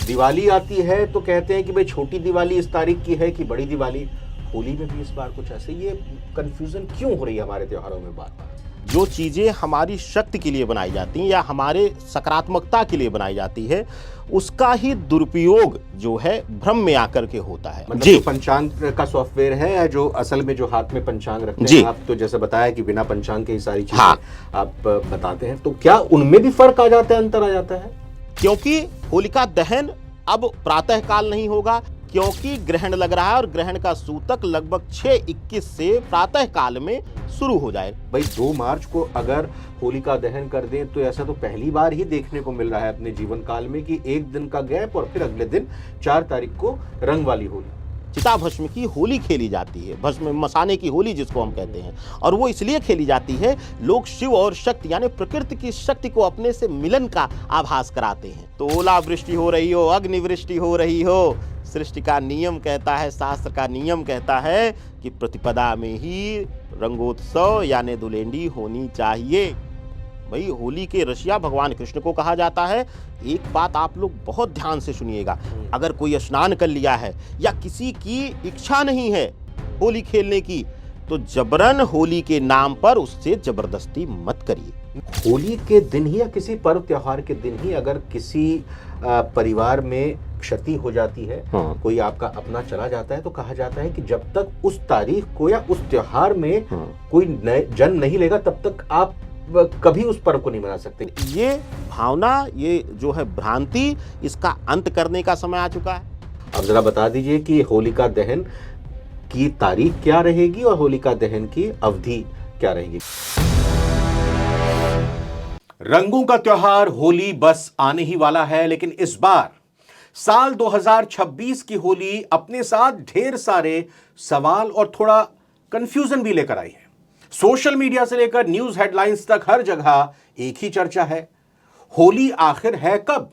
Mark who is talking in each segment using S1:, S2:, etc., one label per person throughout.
S1: दिवाली आती है तो कहते हैं कि भाई छोटी दिवाली इस तारीख की है कि बड़ी दिवाली। होली में भी इस बार कुछ ऐसे, ये कंफ्यूजन क्यों हो रही है हमारे त्योहारों में बार बार?
S2: जो चीज़ें हमारी शक्ति के लिए बनाई जाती हैं या हमारे सकारात्मकता के लिए बनाई जाती है, उसका ही दुरुपयोग जो है भ्रम में आकर के होता है।
S1: मतलब जो पंचांग का सॉफ्टवेयर है, जो असल में जो हाथ में पंचांग रखते हैं आप, तो जैसे बताया कि बिना पंचांग के ही सारी चीजें आप बताते हैं, तो क्या उनमें भी फर्क आ जाता है, अंतर आ जाता है?
S2: क्योंकि होलिका दहन अब प्रातः काल नहीं होगा, क्योंकि ग्रहण लग रहा है और ग्रहण का सूतक लगभग 6:21 से प्रातः काल में शुरू हो जाए।
S1: भाई 2 मार्च को अगर होलिका दहन कर दें तो ऐसा तो पहली बार ही देखने को मिल रहा है अपने जीवन काल में कि एक दिन का गैप और फिर अगले दिन 4 तारीख को रंग वाली होली,
S2: चिता भस्म की होली खेली जाती है, भस्म मसाने की होली जिसको हम कहते हैं। और वो इसलिए खेली जाती है, लोग शिव और शक्ति यानी प्रकृति की शक्ति को अपने से मिलन का आभास कराते हैं। तो ओलावृष्टि हो रही हो, अग्निवृष्टि हो रही हो, सृष्टि का नियम कहता है, शास्त्र का नियम कहता है कि प्रतिपदा में ही रंगोत्सव यानी धुलेंडी होनी चाहिए। भाई होली के रसिया भगवान कृष्ण को कहा जाता है। एक बात आप लोग बहुत ध्यान से सुनिएगा, अगर कोई स्नान कर लिया है या किसी की इच्छा नहीं है होली खेलने की, तो जबरन होली के नाम पर उससे जबरदस्ती मत करिए।
S1: होली के दिन ही या किसी पर्व त्योहार के दिन ही अगर किसी परिवार में क्षति हो जाती है, कोई आपका अपना चला जाता है, तो कहा जाता है कि जब तक उस तारीख को या उस त्योहार में कोई जन्म नहीं लेगा तब तक आप कभी उस पर्व को नहीं मना सकते।
S2: ये भावना, ये जो है भ्रांति, इसका अंत करने का समय आ चुका है।
S1: अब जरा बता दीजिए कि होलिका दहन की तारीख क्या रहेगी और होलिका दहन की अवधि क्या रहेगी? रंगों का त्योहार होली बस आने ही वाला है, लेकिन इस बार साल 2026 की होली अपने साथ ढेर सारे सवाल और थोड़ा कंफ्यूजन भी लेकर आई है। सोशल मीडिया से लेकर न्यूज हेडलाइंस तक हर जगह एक ही चर्चा है, होली आखिर है कब?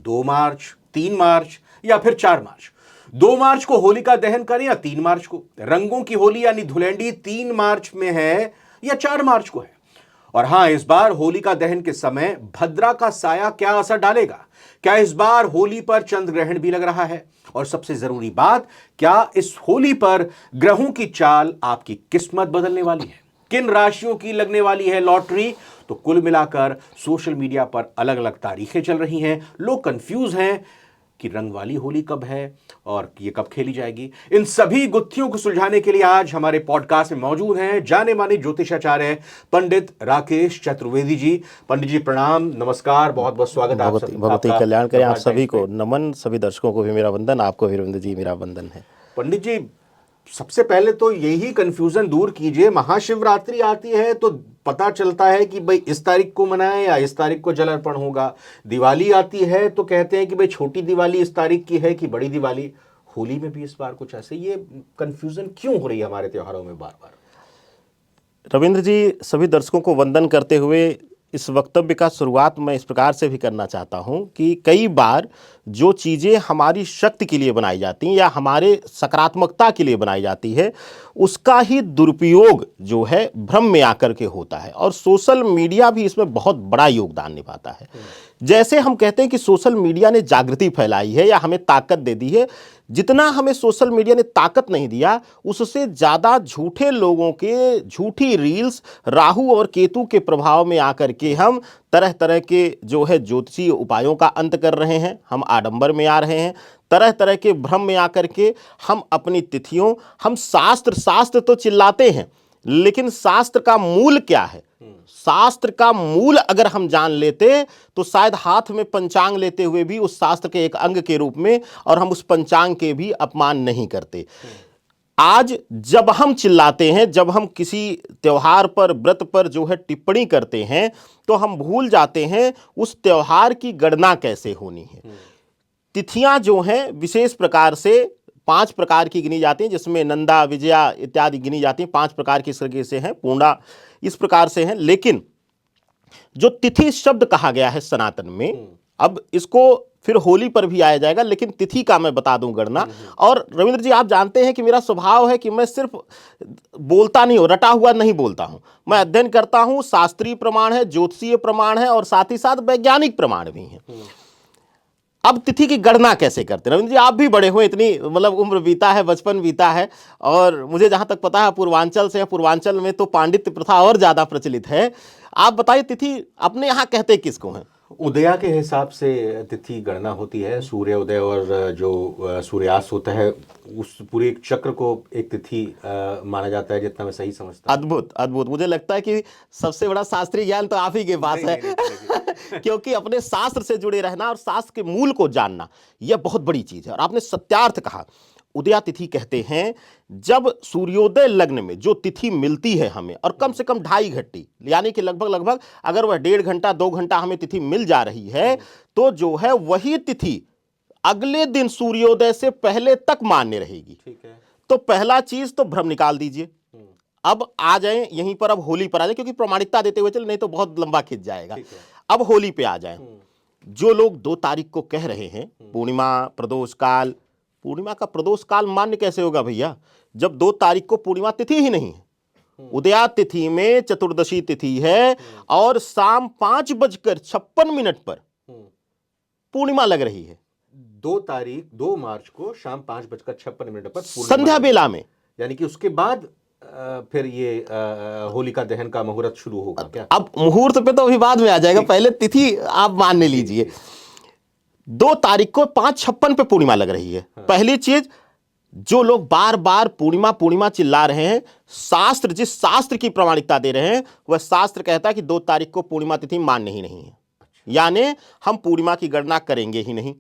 S1: 2 मार्च, 3 मार्च या फिर 4 मार्च? 2 मार्च को होलिका दहन करें या 3 मार्च को? रंगों की होली यानी धुलेंडी 3 मार्च में है या 4 मार्च को है? और हां, इस बार होलिका दहन के समय भद्रा का साया क्या असर डालेगा? क्या इस बार होली पर चंद्र ग्रहण भी लग रहा है? और सबसे जरूरी बात, क्या इस होली पर ग्रहों की चाल आपकी किस्मत बदलने वाली है? किन राशियों की लगने वाली है लॉटरी? तो कुल मिलाकर सोशल मीडिया पर अलग अलग तारीखें चल रही हैं, लोग कंफ्यूज हैं कि रंग वाली होली कब है और ये कब खेली जाएगी। इन सभी गुत्थियों को सुलझाने के लिए आज हमारे पॉडकास्ट में मौजूद हैं जाने माने ज्योतिषाचार्य पंडित राकेश चतुर्वेदी जी। पंडित जी प्रणाम, नमस्कार, बहुत बहुत स्वागत।
S2: भगवती कल्याण करें आप सभी को, नमन। सभी दर्शकों को भी मेरा वंदन, आपको भी रविंद्र जी मेरा वंदन है।
S1: पंडित जी, सबसे पहले तो यही कंफ्यूजन दूर कीजिए, महाशिवरात्रि आती है तो पता चलता है कि भाई इस तारीख को मनाएं या इस तारीख को जल अर्पण होगा। दिवाली आती है तो कहते हैं कि भाई छोटी दिवाली इस तारीख की है कि बड़ी दिवाली। होली में भी इस बार कुछ ऐसे, ये कंफ्यूजन क्यों हो रही है हमारे त्योहारों में बार बार?
S2: रविंद्र जी, सभी दर्शकों को वंदन करते हुए इस वक्तव्य का शुरुआत मैं इस प्रकार से भी करना चाहता हूं कि कई बार जो चीज़ें हमारी शक्ति के लिए बनाई जाती हैं या हमारे सकारात्मकता के लिए बनाई जाती है, उसका ही दुरुपयोग जो है भ्रम में आकर के होता है। और सोशल मीडिया भी इसमें बहुत बड़ा योगदान निभाता है। जैसे हम कहते हैं कि सोशल मीडिया ने जागृति फैलाई है या हमें ताकत दे दी है, जितना हमें सोशल मीडिया ने ताकत नहीं दिया, उससे ज़्यादा झूठे लोगों के झूठी रील्स, राहु और केतु के प्रभाव में आकर के हम तरह तरह के जो है ज्योतिषीय उपायों का अंत कर रहे हैं, हम आडंबर में आ रहे हैं, तरह तरह के भ्रम में आकर के हम अपनी तिथियों, हम शास्त्र तो चिल्लाते हैं, लेकिन शास्त्र का मूल क्या है? शास्त्र का मूल अगर हम जान लेते तो शायद हाथ में पंचांग लेते हुए भी उस शास्त्र के एक अंग के रूप में और हम उस पंचांग के भी अपमान नहीं करते। आज जब हम चिल्लाते हैं, जब हम किसी त्योहार पर, व्रत पर जो है टिप्पणी करते हैं, तो हम भूल जाते हैं उस त्योहार की गणना कैसे होनी है। तिथियां जो हैं विशेष प्रकार से 5 प्रकार की गिनी जाती हैं, जिसमें नंदा, विजया इत्यादि गिनी जाती हैं। 5 प्रकार की इस तरीके से हैं, पूर्णा इस प्रकार से हैं। लेकिन जो तिथि शब्द कहा गया है सनातन में, अब इसको फिर होली पर भी आया जाएगा, लेकिन तिथि का मैं बता दूं गणना। और रविंद्र जी, आप जानते हैं कि मेरा स्वभाव है कि मैं सिर्फ बोलता नहीं हूं, रटा हुआ नहीं बोलता हूं, मैं अध्ययन करता हूं। शास्त्रीय प्रमाण है, ज्योतिषीय प्रमाण है और साथ ही साथ वैज्ञानिक प्रमाण भी हैं। अब तिथि की गणना कैसे करते हैं रविंद्र जी? आप भी बड़े हुए, इतनी मतलब उम्र बीता है, बचपन बीता है, और मुझे जहां तक पता है पूर्वांचल से, पूर्वांचल में तो पांडित्य प्रथा और ज्यादा प्रचलित है। आप बताइए तिथि अपने यहाँ कहते किसको हैं?
S1: उदया के हिसाब से तिथि गणना होती है। सूर्य उदय और जो सूर्यास्त होता है, उस पूरे एक चक्र को एक तिथि माना जाता है, जितना मैं सही समझता हूँ।
S2: अद्भुत अद्भुत। मुझे लगता है कि सबसे बड़ा शास्त्रीय ज्ञान तो आप ही के पास है। क्योंकि अपने शास्त्र से जुड़े रहना और शास्त्र के मूल को जानना, यह बहुत बड़ी चीज है। और आपने सत्यार्थ कहा। उदया तिथि कहते हैं जब सूर्योदय लग्न में जो तिथि मिलती है हमें, और कम से कम 2.5 घंटे, यानी कि लगभग लगभग अगर वह 1.5 घंटा 2 घंटा हमें तिथि मिल जा रही है, तो जो है वही तिथि अगले दिन सूर्योदय से पहले तक मान्य रहेगी।
S1: ठीक है।
S2: तो पहला चीज तो भ्रम निकाल दीजिए। अब आ जाएं यहीं पर, अब होली पर आ जाए, क्योंकि प्रमाणिकता देते हुए चल, नहीं तो बहुत लंबा खिंच जाएगा। अब होली पे आ जाएं। जो लोग 2 तारीख को कह रहे हैं पूर्णिमा प्रदोष काल, पूर्णिमा का प्रदोष काल मान्य कैसे होगा भैया, जब 2 तारीख को पूर्णिमा तिथि ही नहीं है। उदया तिथि में चतुर्दशी तिथि है और शाम 5:56 पर पूर्णिमा लग रही है।
S1: 2 तारीख 2 मार्च को शाम 5:56 पर
S2: संध्या बेला में,
S1: यानी कि उसके बाद फिर ये होलिका दहन का मुहूर्त शुरू होगा क्या?
S2: अब मुहूर्त पे तो अभी बाद में आ जाएगा, पहले तिथि आप मान लीजिए। 2 तारीख को 5:56 पे पूर्णिमा लग रही है। पहली चीज, जो लोग बार बार पूर्णिमा पूर्णिमा चिल्ला रहे हैं, शास्त्र जिस शास्त्र की प्रामाणिकता दे रहे हैं, वह शास्त्र कहता है कि 2 तारीख को पूर्णिमा तिथि मान्य ही नहीं है। यानी हम पूर्णिमा की गणना करेंगे ही नहीं।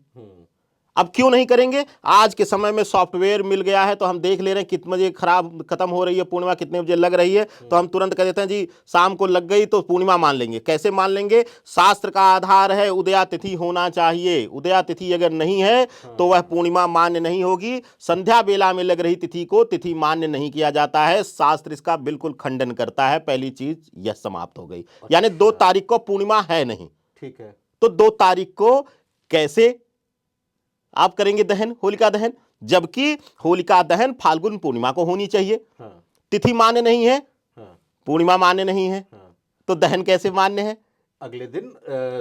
S2: अब क्यों नहीं करेंगे? आज के समय में सॉफ्टवेयर मिल गया है, तो हम देख ले रहे हैं कितने बजे खत्म हो रही है पूर्णिमा, कितने बजे लग रही है, तो हम तुरंत कह देते हैं जी शाम को लग गई तो पूर्णिमा मान लेंगे। कैसे मान लेंगे? शास्त्र का आधार है उदया तिथि होना चाहिए। उदया तिथि अगर नहीं है तो वह पूर्णिमा मान्य नहीं होगी। संध्या बेला में लग रही तिथि को तिथि मान्य नहीं किया जाता है। शास्त्र इसका बिल्कुल खंडन करता है। पहली चीज यह समाप्त हो गई। यानी 2 तारीख को पूर्णिमा है नहीं।
S1: ठीक है।
S2: तो 2 तारीख को कैसे आप करेंगे दहन, होलिका दहन? जबकि होलिका दहन फाल्गुन पूर्णिमा को होनी चाहिए। तिथि मान्य नहीं है, पूर्णिमा मान्य नहीं है, तो दहन कैसे मान्य है?
S1: अगले दिन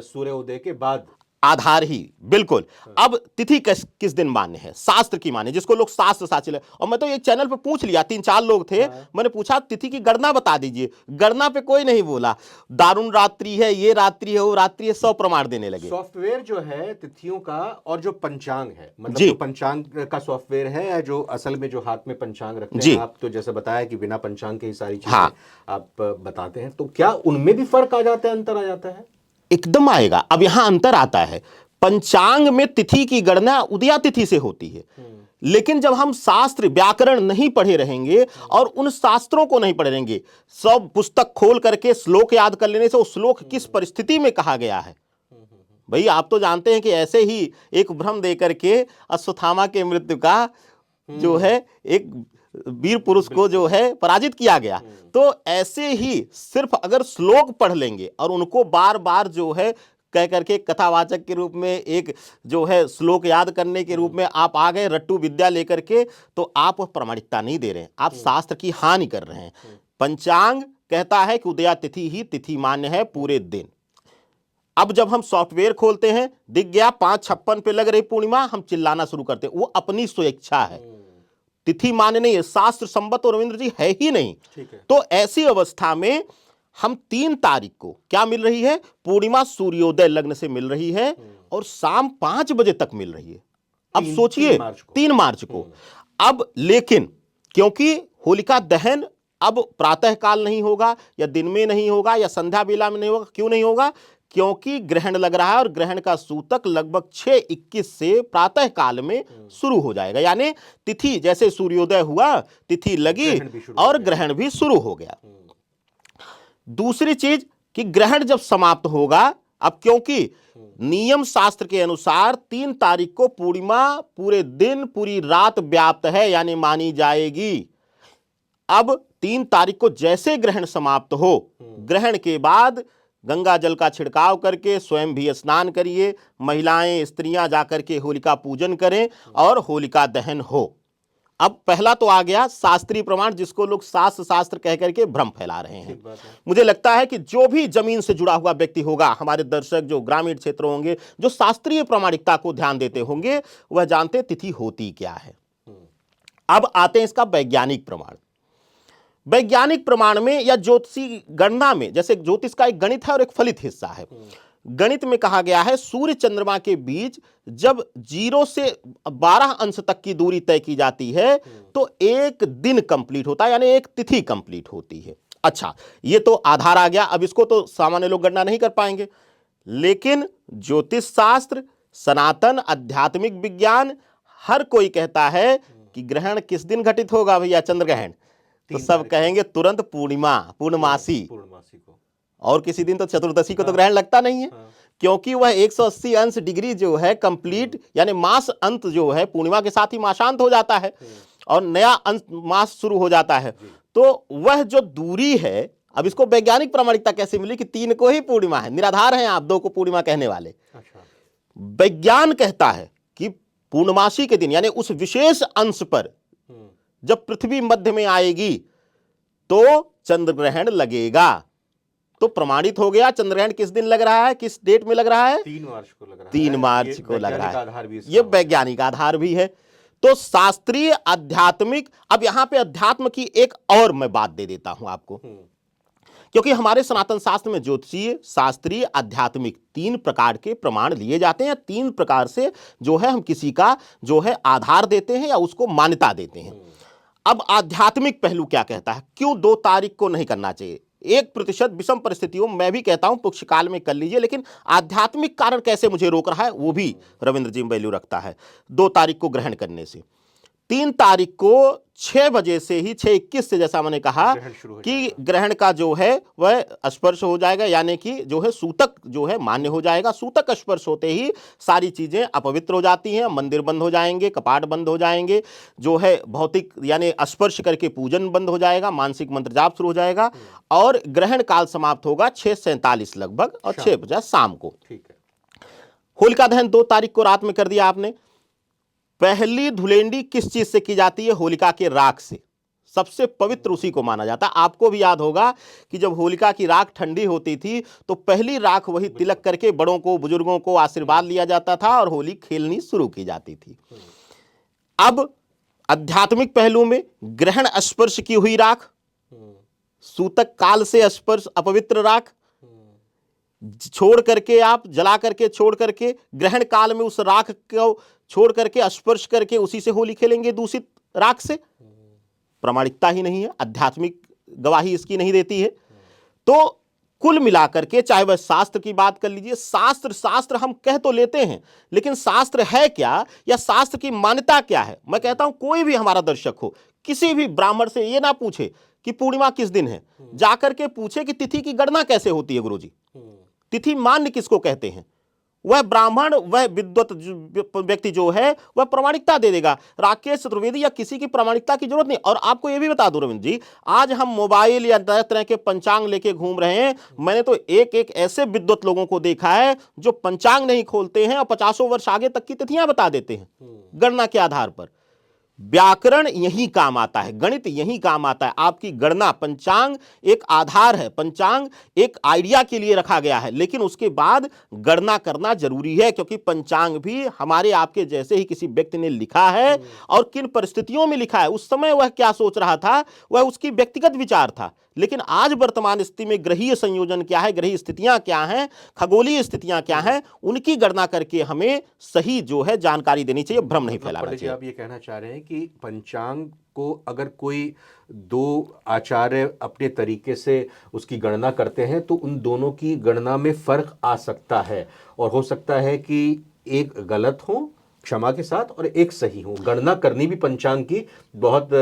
S1: सूर्योदय के बाद।
S2: आधार ही बिल्कुल। अब तिथि किस दिन मान्य है? शास्त्र की मान्य, जिसको लोग शास्त्र साचिल है। और मैं तो एक चैनल पे पूछ लिया, 3-4 लोग थे, मैंने पूछा तिथि की गणना बता दीजिए। गणना पे कोई नहीं बोला। दारुण रात्रि है, ये रात्रि है, वो रात्रि है, 100 प्रमाण देने लगे।
S1: सॉफ्टवेयर जो है तिथियों का और जो पंचांग है, मतलब जो पंचांग का सॉफ्टवेयर है, जो असल में जो हाथ में पंचांग रखते हैं आप, तो जैसे बताया कि बिना पंचांग के ही सारी चीजें आप बताते हैं, तो क्या उनमें भी फर्क आ जाता है, अंतर आ जाता है?
S2: एकदम आएगा। अब यहां अंतर आता है। पंचांग में तिथि की गणना उदया तिथि से होती है, लेकिन जब हम शास्त्र व्याकरण नहीं पढ़े रहेंगे और उन शास्त्रों को नहीं पढ़े रहेंगे, सब पुस्तक खोल करके श्लोक याद कर लेने से वो श्लोक किस परिस्थिति में कहा गया है, भाई आप तो जानते हैं कि ऐसे ही एक भ्रम देकर के अश्वत्थामा के मृत्यु का जो है एक वीर पुरुष को जो है पराजित किया गया। तो ऐसे ही सिर्फ अगर श्लोक पढ़ लेंगे और उनको बार बार जो है कह करके कथावाचक के रूप में एक जो है श्लोक याद करने के रूप में आप आ गए रट्टू विद्या लेकर के, तो आप प्रमाणिकता नहीं दे रहे हैं, आप शास्त्र की हानि कर रहे हैं। पंचांग कहता है कि उदया तिथि ही तिथि मान्य है पूरे दिन। अब जब हम सॉफ्टवेयर खोलते हैं, दिख गया 5:56 पे लग रही पूर्णिमा, हम चिल्लाना शुरू करते हैं। वो अपनी स्वेच्छा है, तिथि मान्य नहीं है, शास्त्र संबत और रविंद्र जी है ही नहीं। तो ऐसी अवस्था में हम 3 तारीख को क्या मिल रही है? पूर्णिमा सूर्योदय लग्न से मिल रही है और शाम 5 बजे तक मिल रही है। अब सोचिए 3 मार्च को। अब लेकिन क्योंकि होलिका दहन अब प्रातः काल नहीं होगा, या दिन में नहीं होगा, या संध्या बेला में नहीं होगा। क्यों नहीं होगा? क्योंकि ग्रहण लग रहा है और ग्रहण का सूतक लगभग 6:21 से प्रातः काल में शुरू हो जाएगा। यानी तिथि जैसे सूर्योदय हुआ, तिथि लगी और ग्रहण भी शुरू हो गया। दूसरी चीज कि ग्रहण जब समाप्त होगा, अब क्योंकि नियम शास्त्र के अनुसार 3 तारीख को पूर्णिमा पूरे दिन पूरी रात व्याप्त है, यानी मानी जाएगी। अब 3 तारीख को जैसे ग्रहण समाप्त हो, ग्रहण के बाद गंगा जल का छिड़काव करके स्वयं भी स्नान करिए, महिलाएं स्त्रियां जाकर के होलिका पूजन करें और होलिका दहन हो। अब पहला तो आ गया शास्त्रीय प्रमाण, जिसको लोग शास्त्र शास्त्र कह करके भ्रम फैला रहे हैं। मुझे लगता है कि जो भी जमीन से जुड़ा हुआ व्यक्ति होगा, हमारे दर्शक जो ग्रामीण क्षेत्र होंगे, जो शास्त्रीय प्रामाणिकता को ध्यान देते होंगे, वह जानते तिथि होती क्या है। अब आते हैं इसका वैज्ञानिक प्रमाण। वैज्ञानिक प्रमाण में या ज्योतिषी गणना में, जैसे ज्योतिष का एक गणित है और एक फलित हिस्सा है। गणित में कहा गया है सूर्य चंद्रमा के बीच जब 0 से 12 अंश तक की दूरी तय की जाती है तो एक दिन कंप्लीट होता है, यानी एक तिथि कंप्लीट होती है। अच्छा, ये तो आधार आ गया। अब इसको तो सामान्य लोग गणना नहीं कर पाएंगे, लेकिन ज्योतिष शास्त्र, सनातन आध्यात्मिक विज्ञान, हर कोई कहता है कि ग्रहण किस दिन घटित होगा भैया, चंद्र ग्रहण, तो सब कहेंगे तुरंत पूर्णिमा, पूर्णमासी को, और किसी दिन तो चतुर्दशी को तो ग्रहण लगता नहीं है, क्योंकि वह 180 अंश डिग्री जो है कंप्लीट, यानी मास अंत जो है पूर्णिमा के साथ ही मासांत हो जाता है और नया अंश मास शुरू हो जाता है। तो वह जो दूरी है, अब इसको वैज्ञानिक प्रामाणिकता कैसे मिली कि 3 को ही पूर्णिमा है, निराधार हैं आप 2 को पूर्णिमा कहने वाले। विज्ञान कहता है कि पूर्णमासी के दिन, यानी उस विशेष अंश पर जब पृथ्वी मध्य में आएगी तो चंद्र ग्रहण लगेगा। तो प्रमाणित हो गया चंद्र ग्रहण किस दिन लग रहा है, किस डेट में लग रहा है,
S1: 3 मार्च को लग रहा है।
S2: 3 मार्च को लग रहा है। ये वैज्ञानिक आधार भी है। तो शास्त्रीय आध्यात्मिक, अब यहां पे अध्यात्म की एक और मैं बात दे देता हूं आपको, क्योंकि हमारे सनातन शास्त्र में ज्योतिषीय, शास्त्रीय, आध्यात्मिक 3 प्रकार के प्रमाण लिए जाते हैं। 3 प्रकार से जो है हम किसी का जो है आधार देते हैं या उसको मान्यता देते हैं। अब आध्यात्मिक पहलू क्या कहता है, क्यों 2 तारीख को नहीं करना चाहिए? 1% विषम परिस्थितियों में मैं भी कहता हूं पुष्यकाल में कर लीजिए, लेकिन आध्यात्मिक कारण कैसे मुझे रोक रहा है वो भी रविंद्र जी वैल्यू रखता है। 2 तारीख को ग्रहण करने से, 3 तारीख को 6 बजे से ही 6:21 से, जैसा मैंने कहा कि ग्रहण का जो है वह स्पर्श हो जाएगा, यानी कि जो है सूतक जो है मान्य हो जाएगा। सूतक स्पर्श होते ही सारी चीजें अपवित्र हो जाती हैं, मंदिर बंद हो जाएंगे, कपाट बंद हो जाएंगे, जो है भौतिक यानी स्पर्श करके पूजन बंद हो जाएगा, मानसिक मंत्र जाप शुरू हो जाएगा, और ग्रहण काल समाप्त होगा 6:47 लगभग और 6:50 शाम को। होलिका दहन 2 तारीख को रात में कर दिया आपने। पहली धुलेंडी किस चीज से की जाती है? होलिका के राख से। सबसे पवित्र उसी को माना जाता है। आपको भी याद होगा कि जब होलिका की राख ठंडी होती थी तो पहली राख वही तिलक करके बड़ों को, बुजुर्गों को आशीर्वाद लिया जाता था और होली खेलनी शुरू की जाती थी। अब आध्यात्मिक पहलू में ग्रहण स्पर्श की हुई राख, सूतक काल से स्पर्श अपवित्र राख छोड़ करके, आप जला करके छोड़ करके, ग्रहण काल में उस राख को छोड़ करके स्पर्श करके उसी से होली खेलेंगे दूषित राख से। प्रामाणिकता ही नहीं है, आध्यात्मिक गवाही इसकी नहीं देती है। तो कुल मिलाकर के, चाहे वह शास्त्र की बात कर लीजिए, शास्त्र हम कह तो लेते हैं, लेकिन शास्त्र है क्या या शास्त्र की मान्यता क्या है? मैं कहता हूं कोई भी हमारा दर्शक हो, किसी भी ब्राह्मण से ये ना पूछे कि पूर्णिमा किस दिन है, जाकर के पूछे कि तिथि की गणना कैसे होती है गुरुजी, तिथि मान्य किसको कहते हैं। वह ब्राह्मण, वह विद्वत व्यक्ति जो है वह प्रामाणिकता दे देगा। राकेश चतुर्वेदी या किसी की प्रामाणिकता की जरूरत नहीं। और आपको यह भी बता दूं रविंद्र जी, आज हम मोबाइल या तरह तरह के पंचांग लेके घूम रहे हैं। मैंने तो एक एक ऐसे विद्वत लोगों को देखा है जो पंचांग नहीं खोलते हैं और 50 वर्ष आगे तक की तिथियां बता देते हैं गणना के आधार पर। व्याकरण यही काम आता है, गणित यही काम आता है। आपकी गणना, पंचांग एक आधार है, पंचांग एक आइडिया के लिए रखा गया है, लेकिन उसके बाद गणना करना जरूरी है, क्योंकि पंचांग भी हमारे आपके जैसे ही किसी व्यक्ति ने लिखा है और किन परिस्थितियों में लिखा है, उस समय वह क्या सोच रहा था, वह उसकी व्यक्तिगत विचार था। लेकिन आज वर्तमान स्थिति में ग्रहीय संयोजन क्या है, ग्रहीय स्थितियां क्या हैं, खगोलीय स्थितियां क्या हैं, उनकी गणना करके हमें सही जो है जानकारी देनी चाहिए, भ्रम नहीं फैलाना चाहिए।
S1: आप ये कहना चाह रहे हैं कि पंचांग को अगर कोई 2 आचार्य अपने तरीके से उसकी गणना करते हैं तो उन दोनों की गणना में फर्क आ सकता है, और हो सकता है कि एक गलत हो, क्षमा के साथ, और एक सही हो। गणना करनी भी पंचांग की बहुत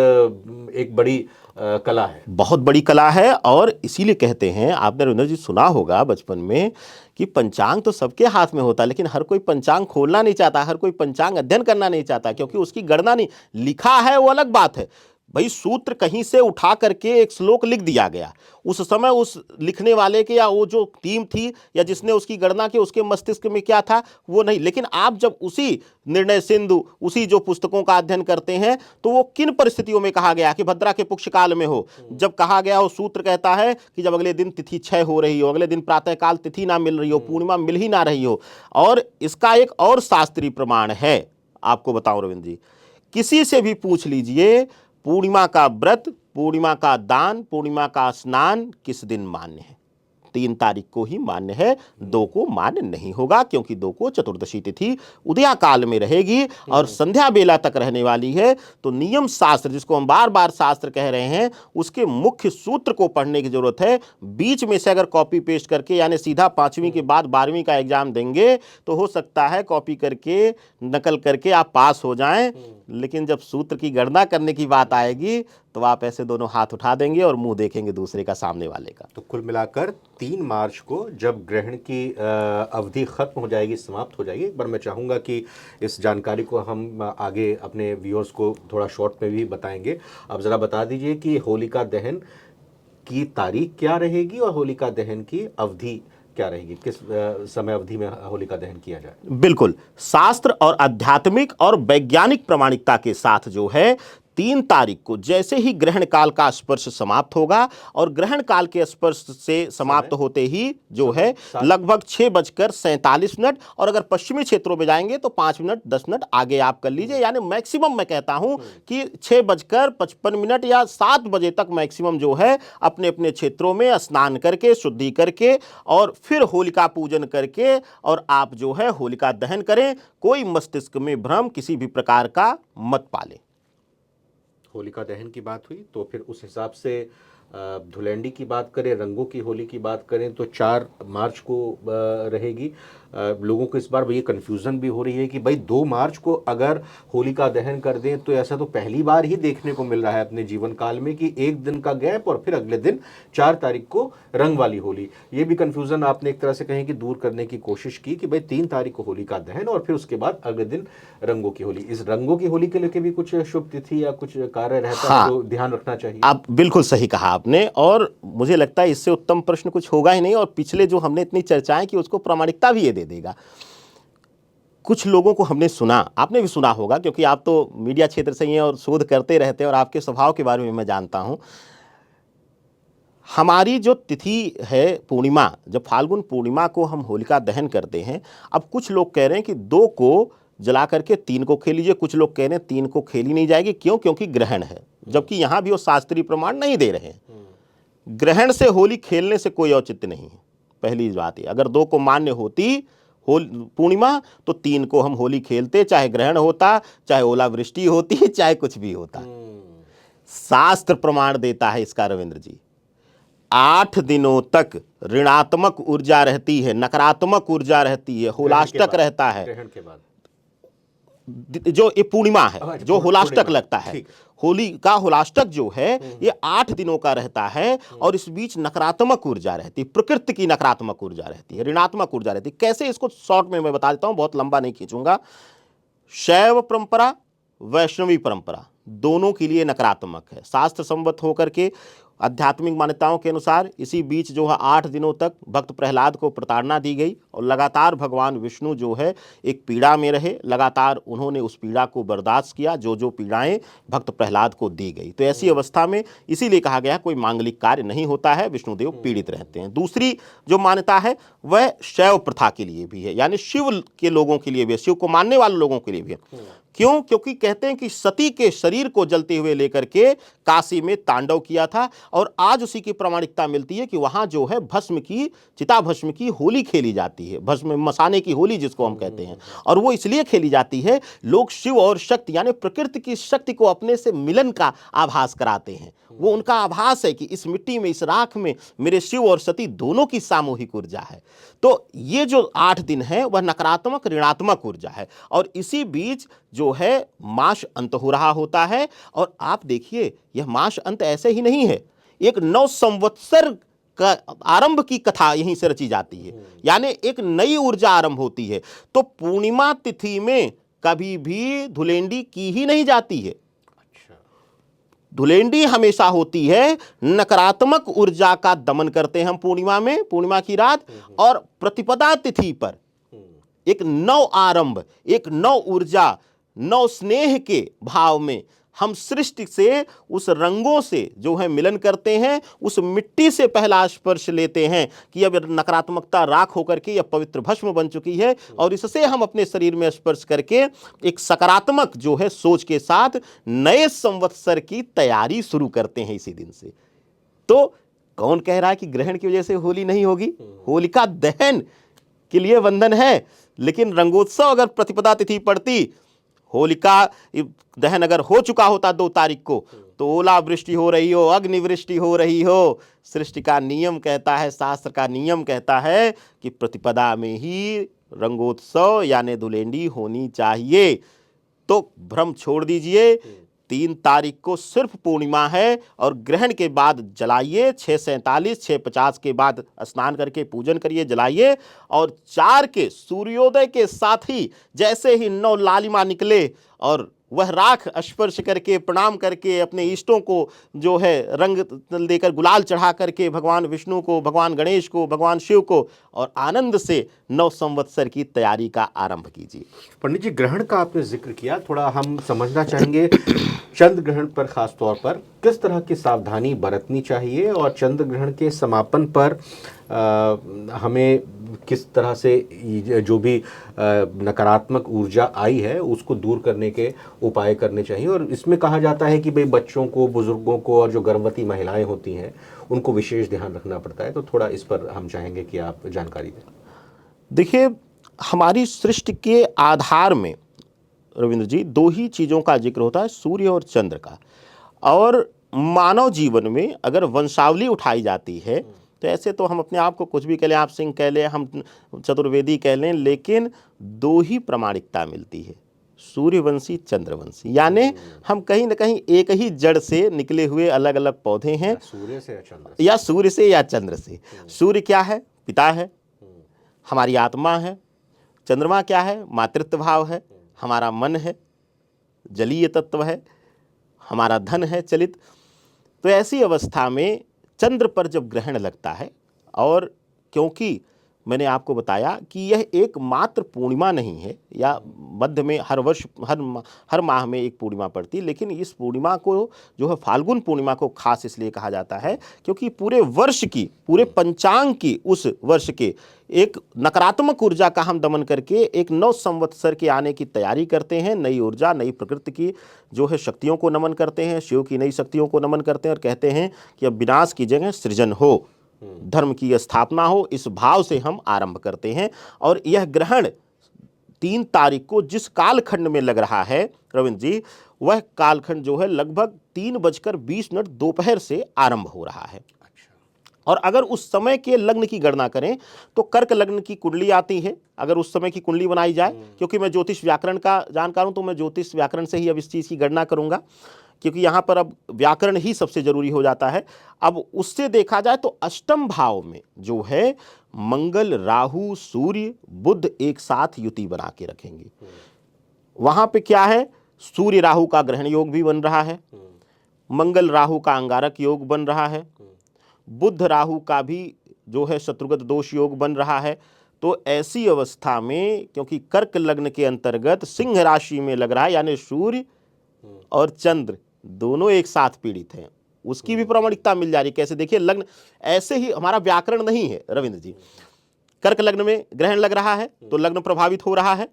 S1: एक बड़ी कला है,
S2: बहुत बड़ी कला है। और इसीलिए कहते हैं, आपने रविंद्र जी सुना होगा बचपन में कि पंचांग तो सबके हाथ में होता है, लेकिन हर कोई पंचांग खोलना नहीं चाहता, हर कोई पंचांग अध्ययन करना नहीं चाहता, क्योंकि उसकी गणना नहीं लिखा है वो अलग बात है। भाई सूत्र कहीं से उठा करके एक श्लोक लिख दिया गया, उस समय उस लिखने वाले के या वो जो टीम थी या जिसने उसकी गणना की उसके मस्तिष्क में क्या था वो नहीं। लेकिन आप जब उसी निर्णय सिंधु, उसी जो पुस्तकों का अध्ययन करते हैं, तो वो किन परिस्थितियों में कहा गया कि भद्रा के पुष्य काल में हो, जब कहा गया हो, सूत्र कहता है कि जब अगले दिन तिथि क्षय हो रही हो, अगले दिन प्रातःकाल तिथि ना मिल रही हो, पूर्णिमा मिल ही ना रही हो। और इसका एक और शास्त्रीय प्रमाण है, आपको बताऊं रविंद्र जी, किसी से भी पूछ लीजिए पूर्णिमा का व्रत, पूर्णिमा का दान, पूर्णिमा का स्नान किस दिन मान्य है? 3 तारीख को ही मान्य है, 2 को मान्य नहीं होगा, क्योंकि 2 को चतुर्दशी तिथि उदया काल में रहेगी और संध्या बेला तक रहने वाली है। तो नियम शास्त्र, जिसको हम बार बार शास्त्र कह रहे हैं, उसके मुख्य सूत्र को पढ़ने की जरूरत है। बीच में से अगर कॉपी पेस्ट करके, यानी सीधा 5वीं के बाद 12वीं का एग्जाम देंगे तो हो सकता है कॉपी करके, नकल करके आप पास हो जाएं, लेकिन जब सूत्र की गणना करने की बात आएगी तो आप ऐसे दोनों हाथ उठा देंगे और मुंह देखेंगे दूसरे का, सामने वाले का।
S1: तो कुल मिलाकर 3 मार्च को जब ग्रहण की अवधि खत्म हो जाएगी, समाप्त हो जाएगी, एक बार मैं चाहूँगा कि इस जानकारी को हम आगे अपने व्यूअर्स को थोड़ा शॉर्ट में भी बताएंगे। अब ज़रा बता दीजिए कि होलिका दहन की तारीख क्या रहेगी और होलिका दहन की अवधि क्या रहेगी, किस समय अवधि में होलिका दहन किया जाए?
S2: बिल्कुल, शास्त्र और आध्यात्मिक और वैज्ञानिक प्रामाणिकता के साथ जो है 3 तारीख को जैसे ही ग्रहण काल का स्पर्श समाप्त होगा, और ग्रहण काल के स्पर्श से समाप्त होते ही जो है लगभग 6:47, और अगर पश्चिमी क्षेत्रों में जाएंगे तो 5 मिनट 10 मिनट आगे आप कर लीजिए, यानी मैक्सिमम मैं कहता हूं कि 6:55 या 7 बजे तक मैक्सिमम जो है अपने अपने क्षेत्रों में स्नान करके, शुद्धि करके और फिर होलिका पूजन करके और आप जो है होलिका दहन करें। कोई मस्तिष्क में भ्रम किसी भी प्रकार का मत पाले।
S1: होलिका दहन की बात हुई तो फिर उस हिसाब से धुलेंडी की बात करें, रंगों की होली की बात करें तो 4 मार्च को रहेगी। लोगों को इस बार ये कन्फ्यूज़न भी हो रही है कि भाई 2 मार्च को अगर होलिका दहन कर दें तो ऐसा तो पहली बार ही देखने को मिल रहा है अपने जीवन काल में कि एक दिन का गैप और फिर अगले दिन 4 तारीख को रंग वाली होली। ये भी कन्फ्यूज़न आपने एक तरह से कहीं कि दूर करने की कोशिश की कि भाई 3 तारीख को होलिका दहन और फिर उसके बाद अगले दिन रंगों की होली। इस रंगों की होली के लेके भी कुछ शुभ तिथि या कुछ कार्य रहता है तो ध्यान रखना चाहिए?
S2: आप बिल्कुल सही कहा आपने, और मुझे लगता है इससे उत्तम प्रश्न कुछ होगा ही नहीं, और पिछले जो हमने इतनी चर्चाएं की उसको प्रामाणिकता भी ये दे देगा। कुछ लोगों को हमने सुना, आपने भी सुना होगा क्योंकि आप तो मीडिया क्षेत्र से ही हैं और शोध करते रहते हैं और आपके स्वभाव के बारे में मैं जानता हूं। हमारी जो तिथि है पूर्णिमा, जब फाल्गुन पूर्णिमा को हम होलिका दहन करते हैं, अब कुछ लोग कह रहे हैं कि 2 को जला करके 3 को खेल लीजिए, कुछ लोग कह रहे हैं 3 को खेली नहीं जाएगी, क्यों? क्योंकि ग्रहण है, जबकि यहां भी वो शास्त्रीय प्रमाण नहीं दे रहे हैं। ग्रहण से होली खेलने से कोई औचित्य नहीं है। पहली बात है, अगर 2 को मान्य होती पूर्णिमा तो 3 को हम होली खेलते, चाहे ग्रहण होता, चाहे ओलावृष्टि होती, चाहे कुछ भी होता। शास्त्र प्रमाण देता है इसका रविंद्र जी। 8 दिनों तक ऋणात्मक ऊर्जा रहती है, नकारात्मक ऊर्जा रहती है, होलाष्टक रहता है।
S1: ग्रहण के बाद
S2: जो ये पूर्णिमा है, जो होलाष्टक लगता है, होली का होलाष्टक जो है ये 8 दिनों का रहता है, और इस बीच नकारात्मक ऊर्जा रहती है, प्रकृति की नकारात्मक ऊर्जा रहती है, ऋणात्मक ऊर्जा रहती है। कैसे, इसको शॉर्ट में मैं बता देता हूं, बहुत लंबा नहीं खींचूंगा। शैव परंपरा, वैष्णवी परंपरा दोनों के लिए नकारात्मक है, शास्त्र संबद्ध होकर के आध्यात्मिक मान्यताओं के अनुसार। इसी बीच जो है 8 दिनों तक भक्त प्रहलाद को प्रताड़ना दी गई, और लगातार भगवान विष्णु जो है एक पीड़ा में रहे, लगातार उन्होंने उस पीड़ा को बर्दाश्त किया जो जो पीड़ाएं भक्त प्रहलाद को दी गई। तो ऐसी अवस्था में इसीलिए कहा गया कोई मांगलिक कार्य नहीं होता है, विष्णुदेव पीड़ित रहते हैं। दूसरी जो मान्यता है वह शैव प्रथा के लिए भी है, यानी शिव के लोगों के लिए भी है, शिव को मानने वाले लोगों के लिए भी है। क्यों? क्योंकि कहते हैं कि सती के शरीर को जलते हुए लेकर के काशी में तांडव किया था, और आज उसी की प्रामाणिकता मिलती है कि वहां जो है भस्म की, चिता भस्म की होली खेली जाती है, भस्म मसाने की होली जिसको हम कहते हैं। और वो इसलिए खेली जाती है, लोग शिव और शक्ति यानी प्रकृति की शक्ति को अपने से मिलन का आभास कराते हैं। वो उनका आभास है कि इस मिट्टी में, इस राख में मेरे शिव और सती दोनों की सामूहिक ऊर्जा है। तो ये जो 8 दिन है वह नकारात्मक ऋणात्मक ऊर्जा है, और इसी बीच जो है मास अंत हो रहा होता है। और आप देखिए यह मास अंत ऐसे ही नहीं है, एक 9 संवत्सर का आरंभ की कथा यहीं से रची जाती है, यानी एक नई ऊर्जा आरंभ होती है। तो पूर्णिमा तिथि में कभी भी धुलेंडी की ही नहीं जाती है। धुलेंडी हमेशा होती है नकारात्मक ऊर्जा का दमन करते हैं हम पूर्णिमा में, पूर्णिमा की रात, और प्रतिपदा तिथि पर एक नव आरंभ, एक नव ऊर्जा, नव स्नेह के भाव में हम सृष्टि से उस रंगों से जो है मिलन करते हैं, उस मिट्टी से पहला स्पर्श लेते हैं कि अब नकारात्मकता राख होकर के यह पवित्र भस्म बन चुकी है, और इससे हम अपने शरीर में स्पर्श करके एक सकारात्मक जो है सोच के साथ नए संवत्सर की तैयारी शुरू करते हैं इसी दिन से। तो कौन कह रहा है कि ग्रहण की वजह से होली नहीं होगी? होलिका दहन के लिए वंदन है, लेकिन रंगोत्सव अगर प्रतिपदा तिथि पड़ती, होलिका दहन अगर हो चुका होता 2 तारीख को, तो ओलावृष्टि हो रही हो, अग्निवृष्टि हो रही हो, सृष्टि का नियम कहता है, शास्त्र का नियम कहता है कि प्रतिपदा में ही रंगोत्सव यानी धुलेंडी होनी चाहिए। तो भ्रम छोड़ दीजिए, 3 तारीख को सिर्फ पूर्णिमा है और ग्रहण के बाद जलाइए, 6:47 6:50 के बाद स्नान करके पूजन करिए, जलाइए, और 4 के सूर्योदय के साथ ही जैसे ही नौ लालिमा निकले और वह राख स्पर्श करके प्रणाम करके अपने इष्टों को जो है रंग देकर गुलाल चढ़ा करके भगवान विष्णु को, भगवान गणेश को, भगवान शिव को, और आनंद से नव संवत्सर की तैयारी का आरंभ कीजिए।
S1: पंडित जी, ग्रहण का आपने जिक्र किया, थोड़ा हम समझना चाहेंगे चंद्र ग्रहण पर खास तौर पर किस तरह की सावधानी बरतनी चाहिए, और चंद्र ग्रहण के समापन पर हमें किस तरह से जो भी नकारात्मक ऊर्जा आई है उसको दूर करने के उपाय करने चाहिए। और इसमें कहा जाता है कि भाई बच्चों को, बुजुर्गों को और जो गर्भवती महिलाएं होती हैं उनको विशेष ध्यान रखना पड़ता है। तो थोड़ा इस पर हम चाहेंगे कि आप जानकारी दें।
S2: देखिए, हमारी सृष्टि के आधार में रविंद्र जी 2 ही चीज़ों का जिक्र होता है, सूर्य और चंद्र का। और मानव जीवन में अगर वंशावली उठाई जाती है तो ऐसे तो हम अपने आप को कुछ भी कह लें, आप सिंह कह लें, हम चतुर्वेदी कह लें, लेकिन 2 ही प्रामाणिकता मिलती है, सूर्यवंशी चंद्रवंशी। यानी हम कहीं ना कहीं एक ही जड़ से निकले हुए अलग अलग पौधे हैं,
S1: सूर्य से या चंद्र से,
S2: या सूर्य से या चंद्र से। सूर्य क्या है? पिता है, हमारी आत्मा है। चंद्रमा क्या है? मातृत्व भाव है, हमारा मन है, जलीय तत्व है, हमारा धन है चलित। तो ऐसी अवस्था में चंद्र पर जब ग्रहण लगता है, और क्योंकि मैंने आपको बताया कि यह एकमात्र पूर्णिमा नहीं है, या मध्य में हर वर्ष हर माह में एक पूर्णिमा पड़ती है, लेकिन इस पूर्णिमा को जो है फाल्गुन पूर्णिमा को खास इसलिए कहा जाता है क्योंकि पूरे वर्ष की, पूरे पंचांग की, उस वर्ष के एक नकारात्मक ऊर्जा का हम दमन करके एक नव संवत्सर के आने की तैयारी करते हैं। नई ऊर्जा, नई प्रकृति की जो है शक्तियों को नमन करते हैं, शिव की नई शक्तियों को नमन करते हैं, और कहते हैं कि अब विनाश की जगह सृजन हो, धर्म की स्थापना हो, इस भाव से हम आरंभ करते हैं। और यह ग्रहण 3 तारीख को जिस कालखंड में लग रहा है रविंद्र जी, वह कालखंड जो है लगभग 3:20 दोपहर से आरंभ हो रहा है। और अगर उस समय के लग्न की गणना करें तो कर्क लग्न की कुंडली आती है, अगर उस समय की कुंडली बनाई जाए, क्योंकि मैं ज्योतिष व्याकरण का जानकार हूं तो मैं ज्योतिष व्याकरण से ही अब इस चीज़ की गणना करूंगा, क्योंकि यहाँ पर अब व्याकरण ही सबसे जरूरी हो जाता है। अब उससे देखा जाए तो अष्टम भाव में जो है मंगल, राहु, सूर्य, बुध एक साथ युति बना के रखेंगे। वहाँ पे क्या है? सूर्य राहु का ग्रहण योग भी बन रहा है, मंगल राहु का अंगारक योग बन रहा है, बुध राहु का भी जो है शत्रुगत दोष योग बन रहा है। तो ऐसी अवस्था में, क्योंकि कर्क लग्न के अंतर्गत सिंह राशि में लग रहा है, यानी सूर्य और चंद्र दोनों एक साथ पीड़ित हैं, उसकी भी प्रामाणिकता मिल जा रही। कैसे? देखिए, लग्न ऐसे ही, हमारा व्याकरण नहीं है रविंद्र जी। कर्क लग्न में ग्रहण लग रहा है तो लग्न प्रभावित हो रहा है।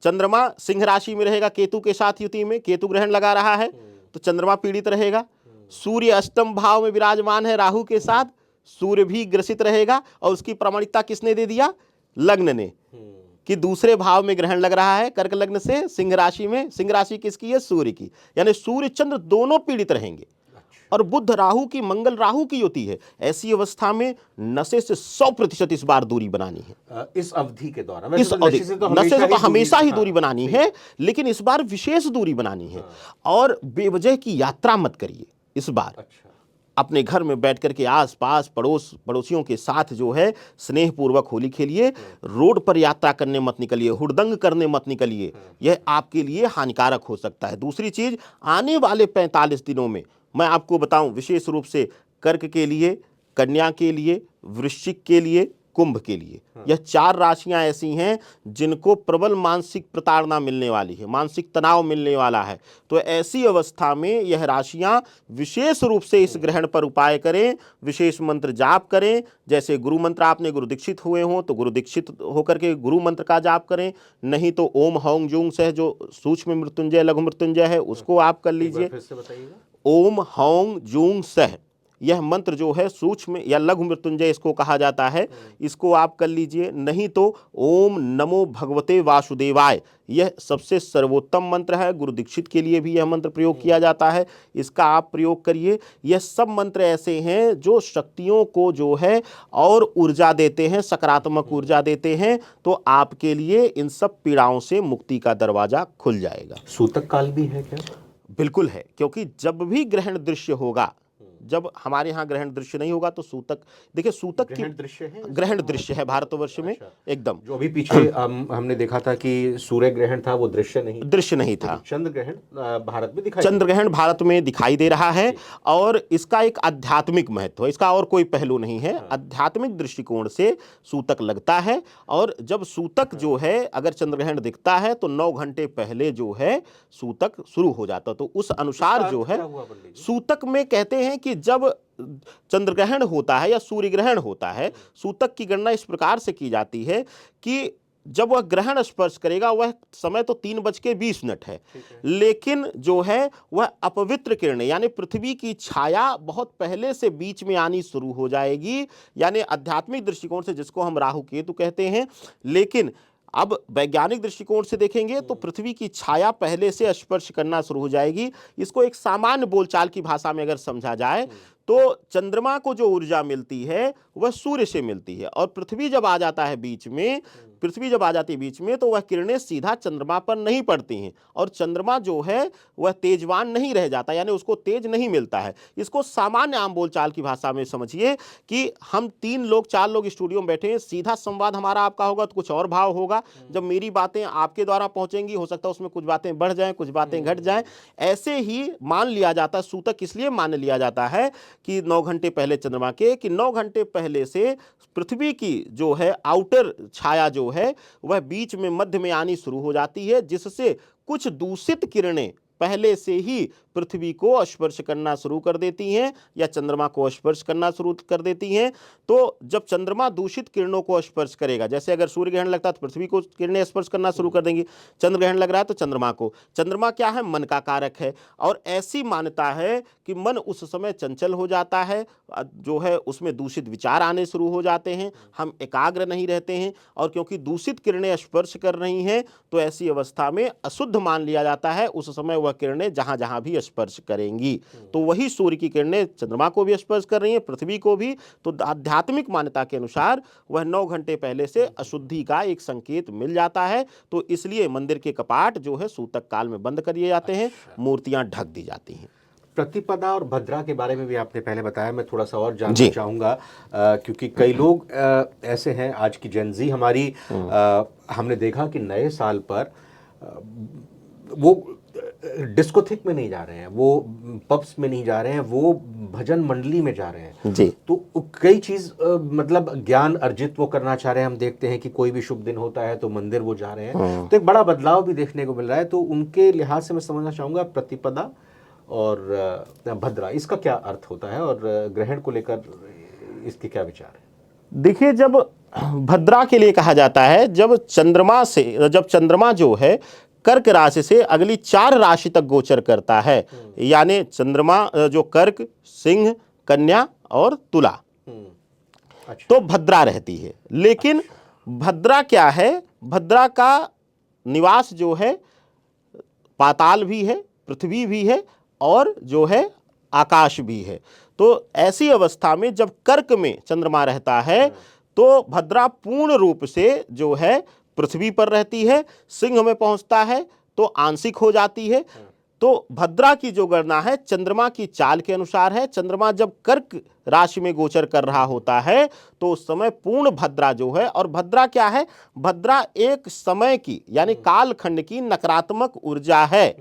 S2: चंद्रमा सिंह राशि में रहेगा केतु के साथ युति में, केतु ग्रहण लगा रहा है तो चंद्रमा पीड़ित रहेगा। सूर्य अष्टम भाव में विराजमान है राहु के साथ, सूर्य भी ग्रसित रहेगा। और उसकी प्रामाणिकता किसने दे दिया? लग्न ने, कि दूसरे भाव में ग्रहण लग रहा है कर्क लग्न से सिंह राशि में। सिंह राशि किसकी है? सूर्य की, यानी सूर्य चंद्र दोनों पीड़ित रहेंगे। और बुध राहु की, मंगल राहु की युति है। ऐसी अवस्था में नशे से 100% इस बार दूरी बनानी है।
S1: इस अवधि के दौरान
S2: इस अवधि नशे से तो हमेशा ही दूरी बनानी है, लेकिन इस बार विशेष दूरी बनानी है। और बेवजह की यात्रा मत करिए इस बार। अपने घर में बैठ कर के आस पास पड़ोसियों के साथ जो है स्नेहपूर्वक होली खेलिए। रोड पर यात्रा करने मत निकलिए, हुड़दंग करने मत निकलिए, यह आपके लिए हानिकारक हो सकता है। दूसरी चीज, आने वाले 45 दिनों में मैं आपको बताऊं, विशेष रूप से कर्क के लिए, कन्या के लिए, वृश्चिक के लिए, कुंभ के लिए, यह 4 राशियां ऐसी हैं जिनको प्रबल मानसिक प्रताड़ना मिलने वाली है, मानसिक तनाव मिलने वाला है। तो ऐसी अवस्था में यह राशियां विशेष रूप से इस ग्रहण पर उपाय करें, विशेष मंत्र जाप करें। जैसे गुरु मंत्र, आपने गुरु दीक्षित हुए हों तो गुरु दीक्षित होकर के गुरु मंत्र का जाप करें, नहीं तो ओम हौंग जूंग सह जो सूक्ष्म मृत्युंजय लघु मृत्युंजय है उसको आप कर लीजिए।
S1: फिर से बताइएगा।
S2: ओम हौंग जूंग सह, यह मंत्र जो है सूक्ष्म या लघु मृत्युंजय इसको कहा जाता है, इसको आप कर लीजिए। नहीं तो ओम नमो भगवते वासुदेवाय, यह सबसे सर्वोत्तम मंत्र है। गुरु दीक्षित के लिए भी यह मंत्र प्रयोग किया जाता है, इसका आप प्रयोग करिए। यह सब मंत्र ऐसे हैं जो शक्तियों को जो है और ऊर्जा देते हैं, सकारात्मक ऊर्जा देते हैं। तो आपके लिए इन सब पीड़ाओं से मुक्ति का दरवाजा खुल जाएगा।
S1: सूतक काल भी है क्या?
S2: बिल्कुल है, क्योंकि जब भी ग्रहण दृश्य होगा, जब हमारे यहाँ ग्रहण दृश्य नहीं होगा तो सूतक, देखिए सूतक की ग्रहण दृश्य है भारतवर्ष में। एकदम
S1: जो अभी पीछे हमने देखा था कि सूर्य ग्रहण था, वो दृश्य नहीं था। चंद्र ग्रहण भारत में दिखाई,
S2: चंद्र ग्रहण भारत में दिखाई दे रहा है और इसका एक आध्यात्मिक महत्व है, इसका और कोई पहलू नहीं है। आध्यात्मिक दृष्टिकोण से सूतक लगता है। और जब सूतक जो है, अगर चंद्र ग्रहण दिखता है तो 9 घंटे पहले जो है सूतक शुरू हो जाता है। तो उस अनुसार जो है सूतक में कहते हैं कि जब चंद्र ग्रहण होता है या सूर्य ग्रहण होता है, सूतक की गणना इस प्रकार से की जाती है कि जब वह ग्रहण स्पर्श करेगा, वह समय तो 3:20 है, लेकिन जो है वह अपवित्र किरणें यानी पृथ्वी की छाया बहुत पहले से बीच में आनी शुरू हो जाएगी, यानी आध्यात्मिक दृष्टिकोण से जिसको हम राहु केतु कहते हैं। लेकिन अब वैज्ञानिक दृष्टिकोण से देखेंगे तो पृथ्वी की छाया पहले से स्पर्श करना शुरू हो जाएगी। इसको एक सामान्य बोलचाल की भाषा में अगर समझा जाए तो चंद्रमा को जो ऊर्जा मिलती है वह सूर्य से मिलती है, और पृथ्वी जब आ जाता है बीच में, पृथ्वी जब आ जाती है बीच में, तो वह किरणें सीधा चंद्रमा पर नहीं पड़ती हैं और चंद्रमा जो है वह तेजवान नहीं रह जाता, यानी उसको तेज नहीं मिलता है। इसको सामान्य आम बोलचाल की भाषा में समझिए कि हम 3 लोग 4 लोग स्टूडियो में बैठे हैं, सीधा संवाद हमारा आपका होगा तो कुछ और भाव होगा। जब मेरी बातें आपके द्वारा पहुंचेंगी, हो सकता है उसमें कुछ बातें बढ़ जाएं, कुछ बातें घट जाएं। ऐसे ही मान लिया जाता है, सूतक इसलिए मान लिया जाता है कि 9 घंटे पहले चंद्रमा के, कि 9 घंटे पहले से पृथ्वी की जो है आउटर छाया जो है वह बीच में मध्य में आनी शुरू हो जाती है, जिससे कुछ दूषित किरणें पहले से ही पृथ्वी को स्पर्श करना शुरू कर देती हैं या चंद्रमा को स्पर्श करना शुरू कर देती हैं। तो जब चंद्रमा दूषित किरणों को स्पर्श करेगा, जैसे अगर सूर्य ग्रहण लगता है तो पृथ्वी को किरणें स्पर्श करना शुरू कर देंगी, चंद्र ग्रहण लग रहा है तो चंद्रमा को। चंद्रमा क्या है? मन का कारक है, और ऐसी मान्यता है कि मन उस समय चंचल हो जाता है, जो है उसमें दूषित विचार आने शुरू हो जाते हैं, हम एकाग्र नहीं रहते हैं, और क्योंकि दूषित किरणें स्पर्श कर रही हैं तो ऐसी अवस्था में अशुद्ध मान लिया जाता है। उस समय वह किरणें जहां जहां भी स्पर्श करेंगी, तो वही सूर्य की किरणें चंद्रमा को भी स्पर्श कर रही हैं, पृथ्वी को भी। तो आध्यात्मिक मान्यता के अनुसार वह 9 घंटे पहले से अशुद्धि का एक संकेत मिल जाता है। तो इसलिए मंदिर के कपाट जो है सूतक काल में बंद कर दिए जाते हैं, मूर्तियां ढक दी जाती हैं।
S1: प्रतिपदा और भद्रा के बारे में भी आपने पहले बताया, मैं थोड़ा सा और जानना चाहूँगा, क्योंकि कई लोग ऐसे हैं, आज की जेनजी हमारी, हमने देखा कि नए साल पर वो डिस्कोथिक में नहीं जा रहे हैं, वो पब्स में नहीं जा रहे हैं, वो भजन मंडली में जा रहे हैं
S2: जी।
S1: तो कई चीज मतलब ज्ञान अर्जित वो करना चाह रहे हैं। हम देखते हैं कि कोई भी शुभ दिन होता है तो मंदिर वो जा रहे हैं, तो एक बड़ा बदलाव भी देखने को मिल रहा है। तो उनके लिहाज से मैं समझना चाहूँगा प्रतिपदा और भद्रा, इसका क्या अर्थ होता है और ग्रहण को लेकर इसके क्या विचार है?
S2: देखिए, जब भद्रा के लिए कहा जाता है, जब चंद्रमा जो है कर्क राशि से अगली 4 राशि तक गोचर करता है, यानी चंद्रमा जो कर्क, सिंह, कन्या और तुला, तो भद्रा रहती है। लेकिन भद्रा क्या है? भद्रा का निवास जो है पाताल भी है, पृथ्वी भी है और जो है आकाश भी है। तो ऐसी अवस्था में जब कर्क में चंद्रमा रहता है तो भद्रा पूर्ण रूप से जो है पृथ्वी पर रहती है। सिंह में पहुंचता है तो आंशिक हो जाती है, तो भद्रा की जो गणना है चंद्रमा की चाल के अनुसार है। चंद्रमा जब कर्क राशि में गोचर कर रहा होता है तो उस समय पूर्ण भद्रा जो है, और भद्रा क्या है, भद्रा एक समय की यानी कालखंड की नकारात्मक ऊर्जा है।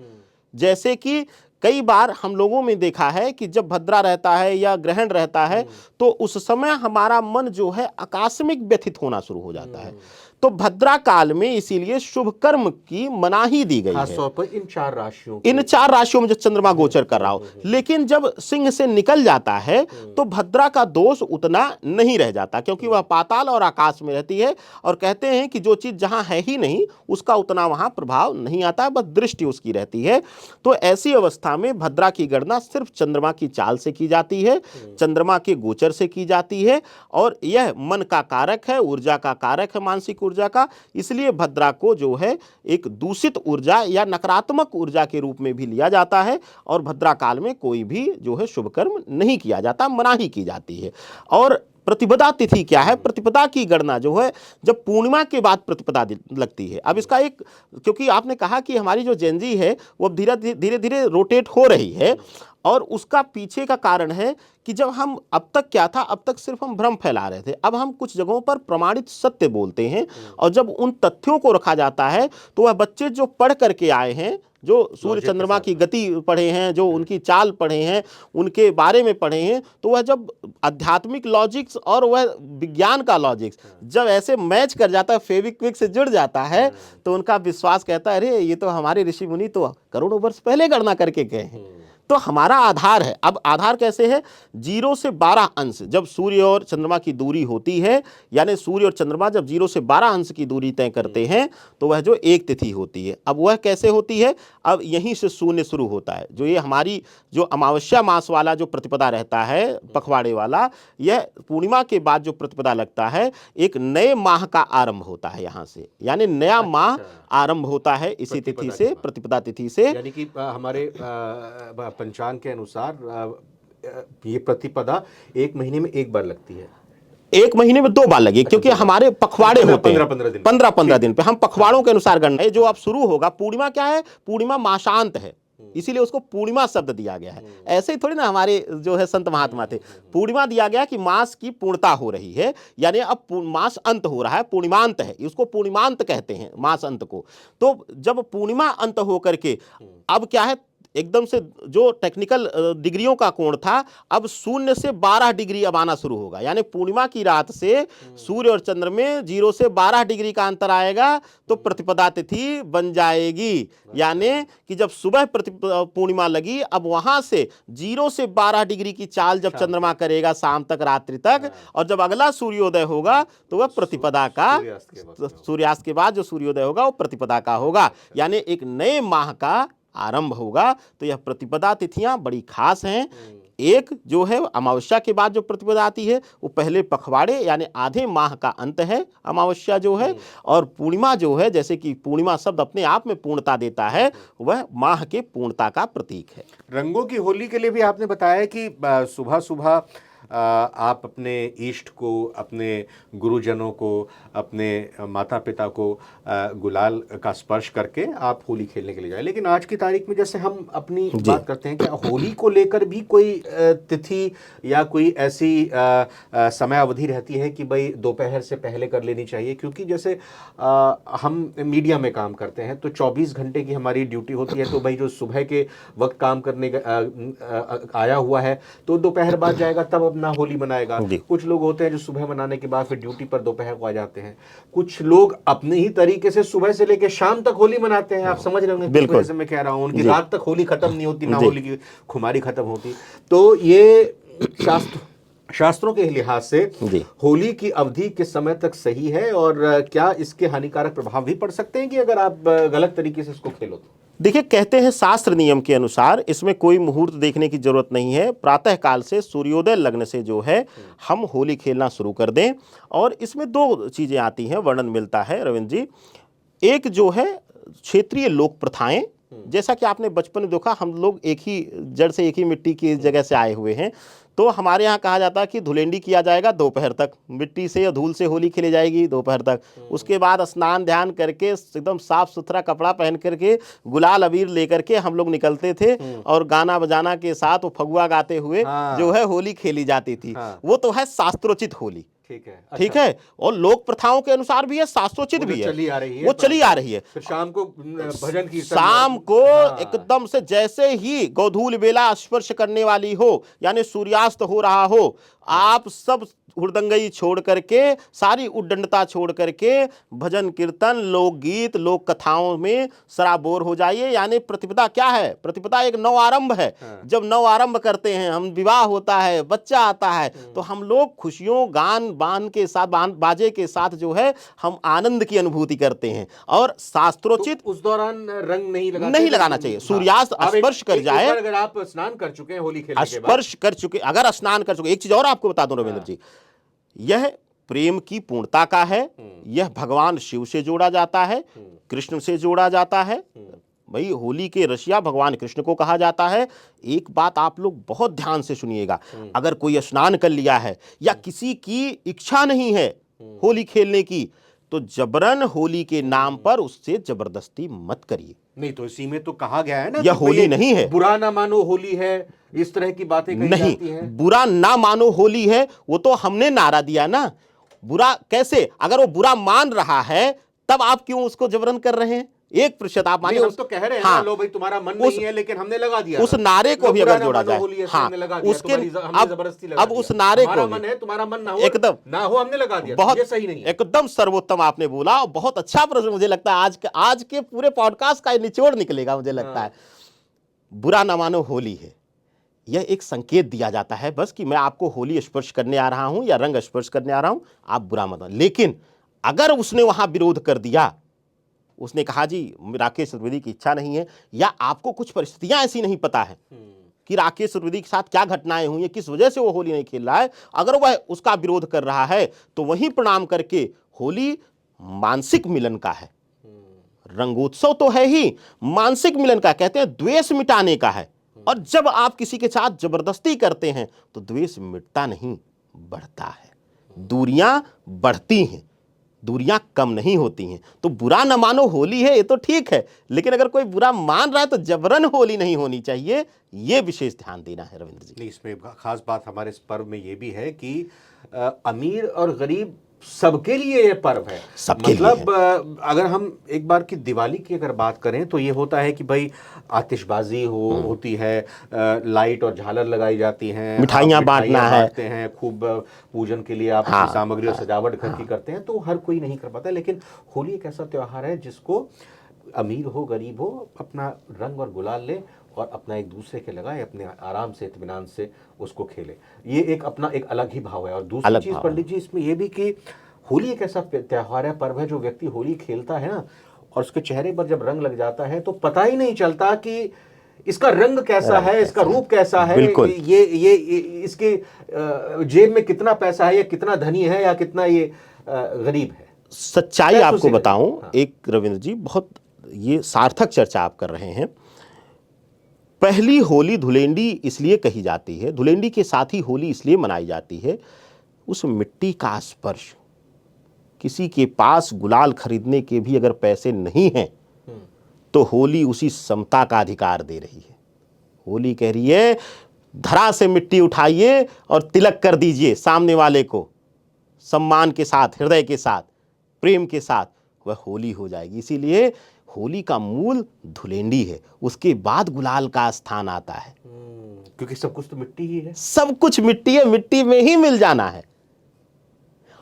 S2: जैसे कि कई बार हम लोगों में देखा है कि जब भद्रा रहता है या ग्रहण रहता है तो उस समय हमारा मन जो है आकस्मिक व्यथित होना शुरू हो जाता है। तो भद्रा काल में इसीलिए शुभ कर्म की मनाही दी गई है,
S1: खासतौर पर इन 4 राशियों
S2: इन 4 राशियों में जब चंद्रमा गोचर कर रहा हो। लेकिन जब सिंह से निकल जाता है तो भद्रा का दोष उतना नहीं रह जाता, क्योंकि वह पाताल और आकाश में रहती है। और कहते हैं कि जो चीज जहां है ही नहीं उसका उतना वहां प्रभाव नहीं आता, बस दृष्टि उसकी रहती है। तो ऐसी अवस्था में भद्रा की गणना सिर्फ चंद्रमा की चाल से की जाती है, चंद्रमा के गोचर से की जाती है। और यह मन का कारक है, ऊर्जा का कारक है, मानसिक ऊर्जा का। इसलिए भद्रा को जो है एक दूषित ऊर्जा या नकारात्मक ऊर्जा के रूप में भी लिया जाता है। और भद्रा काल में कोई भी जो है शुभ कर्म नहीं किया जाता, मनाही की जाती है। और प्रतिपदा तिथि क्या है, प्रतिपदा की गणना जो है जब पूर्णिमा के बाद प्रतिपदा लगती है। अब इसका एक, क्योंकि आपने कहा कि हमारी जो जेनजी है वो धीरे धीरे रोटेट हो रही है, और उसका पीछे का कारण है कि जब हम, अब तक क्या था, अब तक सिर्फ हम भ्रम फैला रहे थे, अब हम कुछ जगहों पर प्रमाणित सत्य बोलते हैं। और जब उन तथ्यों को रखा जाता है तो वह बच्चे जो पढ़ करके आए हैं, जो सूर्य चंद्रमा की गति पढ़े हैं, जो उनकी चाल पढ़े हैं, उनके बारे में पढ़े हैं, तो वह जब आध्यात्मिक लॉजिक्स और वह विज्ञान का लॉजिक्स जब ऐसे मैच कर जाता है, फेविक्विक से जुड़ जाता है, तो उनका विश्वास कहता है अरे ये तो हमारे ऋषि मुनि तो करोड़ों वर्ष पहले गणना करके गए हैं। तो हमारा आधार है। अब आधार कैसे है, 0 से 12 अंश जब सूर्य और चंद्रमा की दूरी होती है, यानी सूर्य और चंद्रमा जब 0 से 12 अंश की दूरी तय करते हैं तो वह जो एक तिथि होती है, अब वह कैसे होती है, अब यहीं से शून्य शुरू होता है। जो ये हमारी जो अमावस्या मास वाला जो प्रतिपदा रहता है, पखवाड़े वाला, यह पूर्णिमा के बाद जो प्रतिपदा लगता है एक नए माह का आरंभ होता है यहाँ से, यानी नया माह आरंभ होता है इसी तिथि से, प्रतिपदा तिथि से।
S1: यानी कि हमारे पंचांग के अनुसार ये प्रतिपदा 1 महीने में 1 बार लगती है,
S2: 1 महीने में 2 बार लगी, क्योंकि हमारे पखवाड़े होते हैं 15-15 दिन पे, हम पखवाड़ों के अनुसार गणना है। जो अब शुरू होगा, पूर्णिमा क्या है, पूर्णिमा मासांत है, इसीलिए उसको पूर्णिमा शब्द दिया गया है। ऐसे ही थोड़ी ना हमारे जो है संत महात्मा थे, पूर्णिमा दिया गया कि मास की पूर्णता हो रही है, यानी अब मास अंत हो रहा है, पूर्णिमांत है, उसको पूर्णिमांत कहते हैं मास अंत को। तो जब पूर्णिमा अंत हो करके अब क्या है, एकदम से जो टेक्निकल डिग्रियों का कोण था, अब 0 से 12 डिग्री अब आना शुरू होगा। यानी पूर्णिमा की रात से सूर्य और चंद्र में 0 से 12 डिग्री का अंतर आएगा तो प्रतिपदा तिथि बन जाएगी। यानी कि जब सुबह पूर्णिमा लगी, अब वहां से 0 से 12 डिग्री की चाल जब चंद्रमा करेगा शाम तक, रात्रि तक, और जब अगला सूर्योदय होगा तो वह प्रतिपदा का, सूर्यास्त के बाद जो सूर्योदय होगा वो प्रतिपदा का होगा, यानी एक नए माह का आरंभ होगा। तो यह प्रतिपदा तिथियां बड़ी खास हैं। एक जो है अमावस्या के बाद जो प्रतिपदा आती है वो पहले पखवाड़े यानी आधे माह का अंत है अमावस्या जो है, और पूर्णिमा जो है, जैसे कि पूर्णिमा शब्द अपने आप में पूर्णता देता है, वह माह के पूर्णता का प्रतीक है।
S1: रंगों की होली के लिए भी आपने बताया कि सुबह सुबह आप अपने इष्ट को, अपने गुरुजनों को, अपने माता पिता को गुलाल का स्पर्श करके आप होली खेलने के लिए जाए। लेकिन आज की तारीख में जैसे हम अपनी बात करते हैं कि होली को लेकर भी कोई तिथि या कोई ऐसी समय अवधि रहती है कि भाई दोपहर से पहले कर लेनी चाहिए, क्योंकि जैसे हम मीडिया में काम करते हैं तो 24 घंटे की हमारी ड्यूटी होती है, तो भाई जो सुबह के वक्त काम करने आया हुआ है तो दोपहर बाद जाएगा तब अपना होली मनाएगा। कुछ लोग होते हैं जो सुबह मनाने के बाद फिर ड्यूटी पर दोपहर को आ जाते हैं। कुछ लोग अपने ही तरीके से सुबह से लेकर शाम तक होली मनाते हैं। आप समझ रहे होंगे बिल्कुल, जैसे मैं कह रहा हूँ, उनकी रात तक होली खत्म नहीं होती, ना होली की खुमारी खत्म होती। तो ये शास्त्रों के लिहाज से होली की अवधि किस समय तक सही है, और क्या इसके हानिकारक प्रभाव भी पड़ सकते हैं कि अगर आप गलत तरीके से इसको खेलो तो?
S2: देखिए, कहते हैं शास्त्र नियम के अनुसार इसमें कोई मुहूर्त देखने की जरूरत नहीं है। प्रातः काल से सूर्योदय लगने से जो है हम होली खेलना शुरू कर दें। और इसमें 2 चीज़ें आती हैं, वर्णन मिलता है रविंद्र जी। एक जो है क्षेत्रीय लोक प्रथाएं, जैसा कि आपने बचपन में देखा, हम लोग एक ही जड़ से, एक ही मिट्टी की जगह से आए हुए हैं। तो हमारे यहाँ कहा जाता है कि धुलेंडी किया जाएगा दोपहर तक, मिट्टी से या धूल से होली खेली जाएगी दोपहर तक। उसके बाद स्नान ध्यान करके एकदम साफ सुथरा कपड़ा पहन करके गुलाल अबीर लेकर के हम लोग निकलते थे और गाना बजाना के साथ वो फगुआ गाते हुए जो है होली खेली जाती थी। वो तो है शास्त्रोचित होली,
S1: ठीक है,
S2: ठीक है, और लोक प्रथाओं के अनुसार भी है, शास्त्रोचित भी है,
S1: चली आ रही है,
S2: वो चली आ रही है।
S1: फिर शाम को भजन की,
S2: शाम को एकदम से जैसे ही गोधूल बेला स्पर्श करने वाली हो, यानी सूर्यास्त हो रहा हो, आप सब हुड़दंगई छोड़ करके, सारी उद्दंडता छोड़ करके भजन कीर्तन, लोकगीत, लोक कथाओं में सराबोर हो जाइए। यानी प्रतिपदा क्या है? प्रतिपदा एक नव आरंभ है। जब नव आरंभ करते हैं हम, विवाह होता है, बच्चा आता है, तो हम लोग खुशियों गान बान के साथ, बाजे के साथ जो है हम आनंद की अनुभूति करते हैं। और शास्त्रोचित
S1: तो उस दौरान रंग
S2: नहीं लगाना चाहिए। सूर्यास्त स्पर्श कर जाए,
S1: अगर आप स्नान कर चुके हैं होली खेलने के बाद,
S2: स्पर्श कर चुके, अगर स्नान कर चुके, एक चीज और आपको बता दूं रविंद्र जी, यह प्रेम की पूर्णता का है। यह भगवान शिव से जोड़ा जाता है, कृष्ण से जोड़ा जाता है। भाई होली के रसिया भगवान कृष्ण को कहा जाता है। एक बात आप लोग बहुत ध्यान से सुनिएगा, अगर कोई स्नान कर लिया है या किसी की इच्छा नहीं है होली खेलने की, तो जबरन होली के नाम पर उससे जबरदस्ती मत करिए।
S1: नहीं तो इसी में तो कहा गया है ना,
S2: यह होली नहीं है,
S1: बुरा ना मानो होली है, इस तरह की बातें कही
S2: नहीं
S1: जाती हैं।
S2: बुरा ना मानो होली है, वो तो हमने नारा दिया ना। बुरा कैसे? अगर वो बुरा मान रहा है तब आप क्यों उसको जबरन कर रहे हैं? 1% आप मानिए,
S1: हम तो कह रहे हैं ना, लो भाई तुम्हारा मन नहीं है, लेकिन हमने लगा दिया।
S2: उस नारे को भी अगर जोड़ा जाए,
S1: हाँ,
S2: उसके
S1: जबरदस्ती
S2: अब उस नारे को
S1: मन है, तुम्हारा मन ना हो,
S2: एकदम
S1: ना हो, हमने लगा दिया।
S2: बहुत
S1: ये सही नहीं है।
S2: एकदम सर्वोत्तम आपने बोला, और बहुत अच्छा प्रश्न मुझे लगता है आज के पूरे पॉडकास्ट का निचोड़ निकलेगा मुझे लगता है। बुरा ना मानो होली है, यह एक संकेत दिया जाता है बस कि मैं आपको होली स्पर्श करने आ रहा हूं या रंग स्पर्श करने आ रहा हूं, आप बुरा मत मानो। लेकिन अगर उसने वहां विरोध कर दिया, उसने कहा जी राकेश चतुर्वेदी की इच्छा नहीं है, या आपको कुछ परिस्थितियां ऐसी नहीं पता है कि राकेश चतुर्वेदी के साथ क्या घटनाएं हुई हैं, किस वजह से वो होली नहीं खेल रहा है, अगर वह उसका विरोध कर रहा है, तो वहीं प्रणाम करके, होली मानसिक मिलन का है, रंगोत्सव तो है ही, मानसिक मिलन का, कहते हैं द्वेष मिटाने का है। और जब आप किसी के साथ जबरदस्ती करते हैं तो द्वेष मिटता नहीं, बढ़ता है, दूरियां बढ़ती हैं, दूरियां कम नहीं होती हैं। तो बुरा न मानो होली है, ये तो ठीक है, लेकिन अगर कोई बुरा मान रहा है तो जबरन होली नहीं होनी चाहिए, ये विशेष ध्यान देना है रविंद्र जी।
S1: नहीं, इसमें खास बात हमारे इस पर्व में ये भी है कि अमीर और गरीब सबके लिए ये पर्व है। मतलब अगर हम एक बार की दिवाली की अगर बात करें तो ये होता है कि भाई आतिशबाजी होती है, लाइट और झालर लगाई जाती हैं,
S2: मिठाइयाँ बांटना
S1: बांटते हैं, खूब पूजन के लिए आप सामग्री और सजावट घर की करते हैं, तो हर कोई नहीं कर पाता। लेकिन होली एक ऐसा त्योहार है जिसको अमीर हो गरीब हो अपना रंग और गुलाल ले और अपना एक दूसरे के लगाए, अपने आराम से इत्मीनान से उसको खेले। ये एक अपना एक अलग ही भाव है। और दूसरी चीज पंडित जी इसमें ये भी कि होली एक ऐसा त्योहार है, पर्व है, जो व्यक्ति होली खेलता है ना और उसके चेहरे पर जब रंग लग जाता है तो पता ही नहीं चलता कि इसका रंग कैसा है, इसका रूप कैसा है, ये इसके जेब में कितना पैसा है, या कितना धनी है, या कितना ये गरीब है।
S2: सच्चाई आपको बताऊं, एक रविंद्र जी, बहुत ये सार्थक चर्चा आप कर रहे हैं। पहली होली धुलेंडी इसलिए कही जाती है, धुलेंडी के साथ ही होली इसलिए मनाई जाती है, उस मिट्टी का स्पर्श, किसी के पास गुलाल खरीदने के भी अगर पैसे नहीं हैं तो होली उसी समता का अधिकार दे रही है। होली कह रही है धरा से मिट्टी उठाइए और तिलक कर दीजिए सामने वाले को, सम्मान के साथ, हृदय के साथ, प्रेम के साथ, वह होली हो जाएगी। इसीलिए होली का मूल धुलेंडी है, उसके बाद गुलाल का स्थान आता है,
S1: क्योंकि सब कुछ तो मिट्टी ही है,
S2: सब कुछ मिट्टी है, मिट्टी में ही मिल जाना है।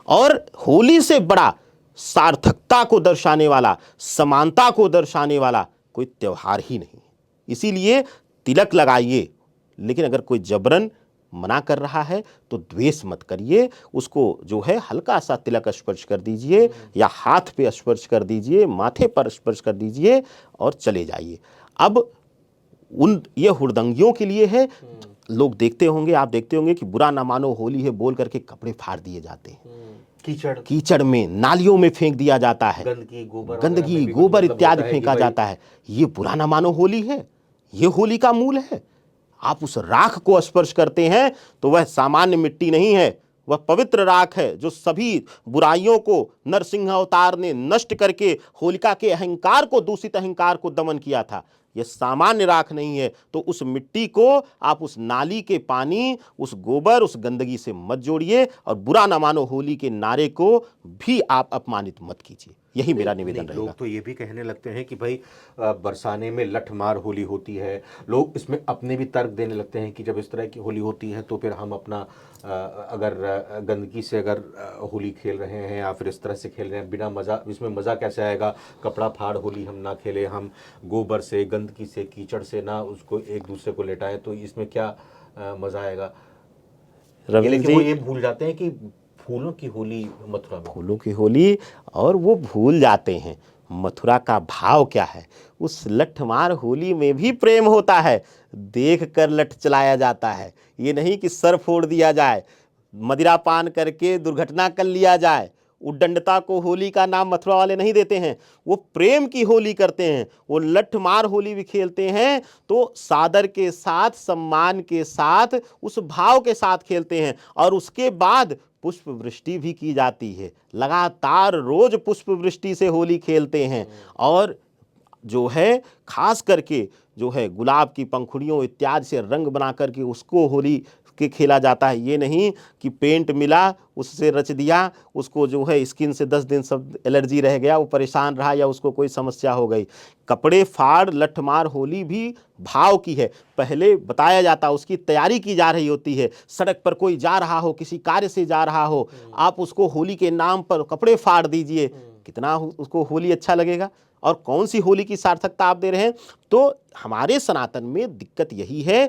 S2: और होली से बड़ा सार्थकता को दर्शाने वाला, समानता को दर्शाने वाला कोई त्योहार ही नहीं है। इसीलिए तिलक लगाइए, लेकिन अगर कोई जबरन मना कर रहा है तो द्वेष मत करिए, उसको जो है हल्का सा तिलक स्पर्श कर दीजिए, या हाथ पे स्पर्श कर दीजिए, माथे पर स्पर्श कर दीजिए और चले जाइए। अब ये हुड़दंगियों के लिए है, लोग देखते होंगे, आप देखते होंगे कि बुरा ना मानो होली है बोल करके कपड़े फाड़ दिए जाते हैं, कीचड़ में, नालियों में फेंक दिया जाता है, गंदगी गोबर इत्यादि फेंका जाता है। ये बुरा ना मानो होली है, ये होली का मूल है। आप उस राख को स्पर्श करते हैं तो वह सामान्य मिट्टी नहीं है, वह पवित्र राख है जो सभी बुराइयों को नरसिंह अवतार ने नष्ट करके होलिका के अहंकार को, दूषित अहंकार को दमन किया था। यह सामान्य राख नहीं है। तो उस मिट्टी को आप उस नाली के पानी, उस गोबर, उस गंदगी से मत जोड़िए और बुरा ना मानो होली के नारे को भी आप अपमानित मत कीजिए। यही मेरा निवेदन रहेगा।
S1: लोग तो ये भी कहने लगते हैं कि भाई बरसाने में लठमार होली होती है। लोग इसमें अपने भी तर्क देने लगते हैं कि जब इस तरह की होली होती है तो फिर हम अपना अगर गंदगी से अगर होली खेल रहे हैं या फिर इस तरह से खेल रहे हैं बिना मज़ा, इसमें मज़ा कैसे आएगा? कपड़ा फाड़ होली हम ना खेले, हम गोबर से, गंदगी से, कीचड़ से ना उसको एक दूसरे को लेटाएं, तो इसमें क्या मज़ा आएगा? लेकिन वो ये भूल जाते हैं कि फूलों की होली मथुरा में,
S2: फूलों की होली, और वो भूल जाते हैं मथुरा का भाव क्या है। उस लठमार होली में भी प्रेम होता है, देख कर लठ चलाया जाता है। ये नहीं कि सर फोड़ दिया जाए, मदिरा पान करके दुर्घटना कर लिया जाए। उद्दंडता को होली का नाम मथुरा वाले नहीं देते हैं, वो प्रेम की होली करते हैं। वो लठमार होली भी खेलते हैं तो सादर के साथ, सम्मान के साथ, उस भाव के साथ खेलते हैं। और उसके बाद पुष्प वृष्टि भी की जाती है, लगातार रोज पुष्प वृष्टि से होली खेलते हैं। और जो है खास करके जो है गुलाब की पंखुड़ियों इत्यादि से रंग बना करके उसको होली के खेला जाता है। ये नहीं कि पेंट मिला उससे रच दिया, उसको जो है स्किन से 10 दिन सब एलर्जी रह गया, वो परेशान रहा या उसको कोई समस्या हो गई। कपड़े फाड़ लठमार होली भी भाव की है। पहले बताया जाता, उसकी तैयारी की जा रही होती है। सड़क पर कोई जा रहा हो, किसी कार्य से जा रहा हो, आप उसको होली के नाम पर कपड़े फाड़ दीजिए, कितना उसको होली अच्छा लगेगा। और कौन सी होली की सार्थकता आप दे रहे हैं? तो हमारे सनातन में दिक्कत यही है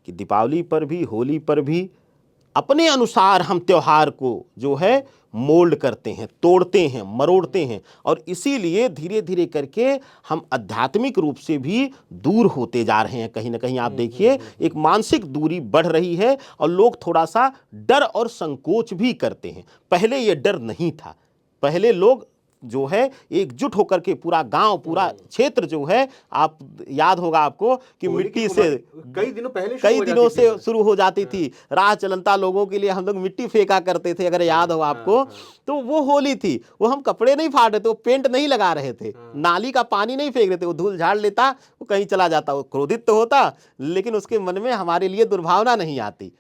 S2: कि दीपावली पर भी, होली पर भी अपने अनुसार हम त्योहार को जो है मोल्ड करते हैं, तोड़ते हैं, मरोड़ते हैं। और इसीलिए धीरे धीरे करके हम आध्यात्मिक रूप से भी दूर होते जा रहे हैं। कहीं ना कहीं आप देखिए एक मानसिक दूरी बढ़ रही है और लोग थोड़ा सा डर और संकोच भी करते हैं। पहले ये डर नहीं था। पहले लोग जो है एकजुट होकर के पूरा गांव, पूरा क्षेत्र जो है, आप याद होगा आपको कि मिट्टी से
S1: कई दिनों
S2: से शुरू हो जाती थी। राह चलता लोगों के लिए हम लोग मिट्टी फेंका करते थे, अगर याद हो आपको। तो वो होली थी, वो हम कपड़े नहीं फाड़ रहे थे, वो पेंट नहीं लगा रहे थे, नाली का पानी नहीं फेंक रहे थे, वो धूल झाड़ लेता, वो कहीं चला जाता, वो क्रोधित तो होता लेकिन उसके मन में हमारे लिए दुर्भावना नहीं आती।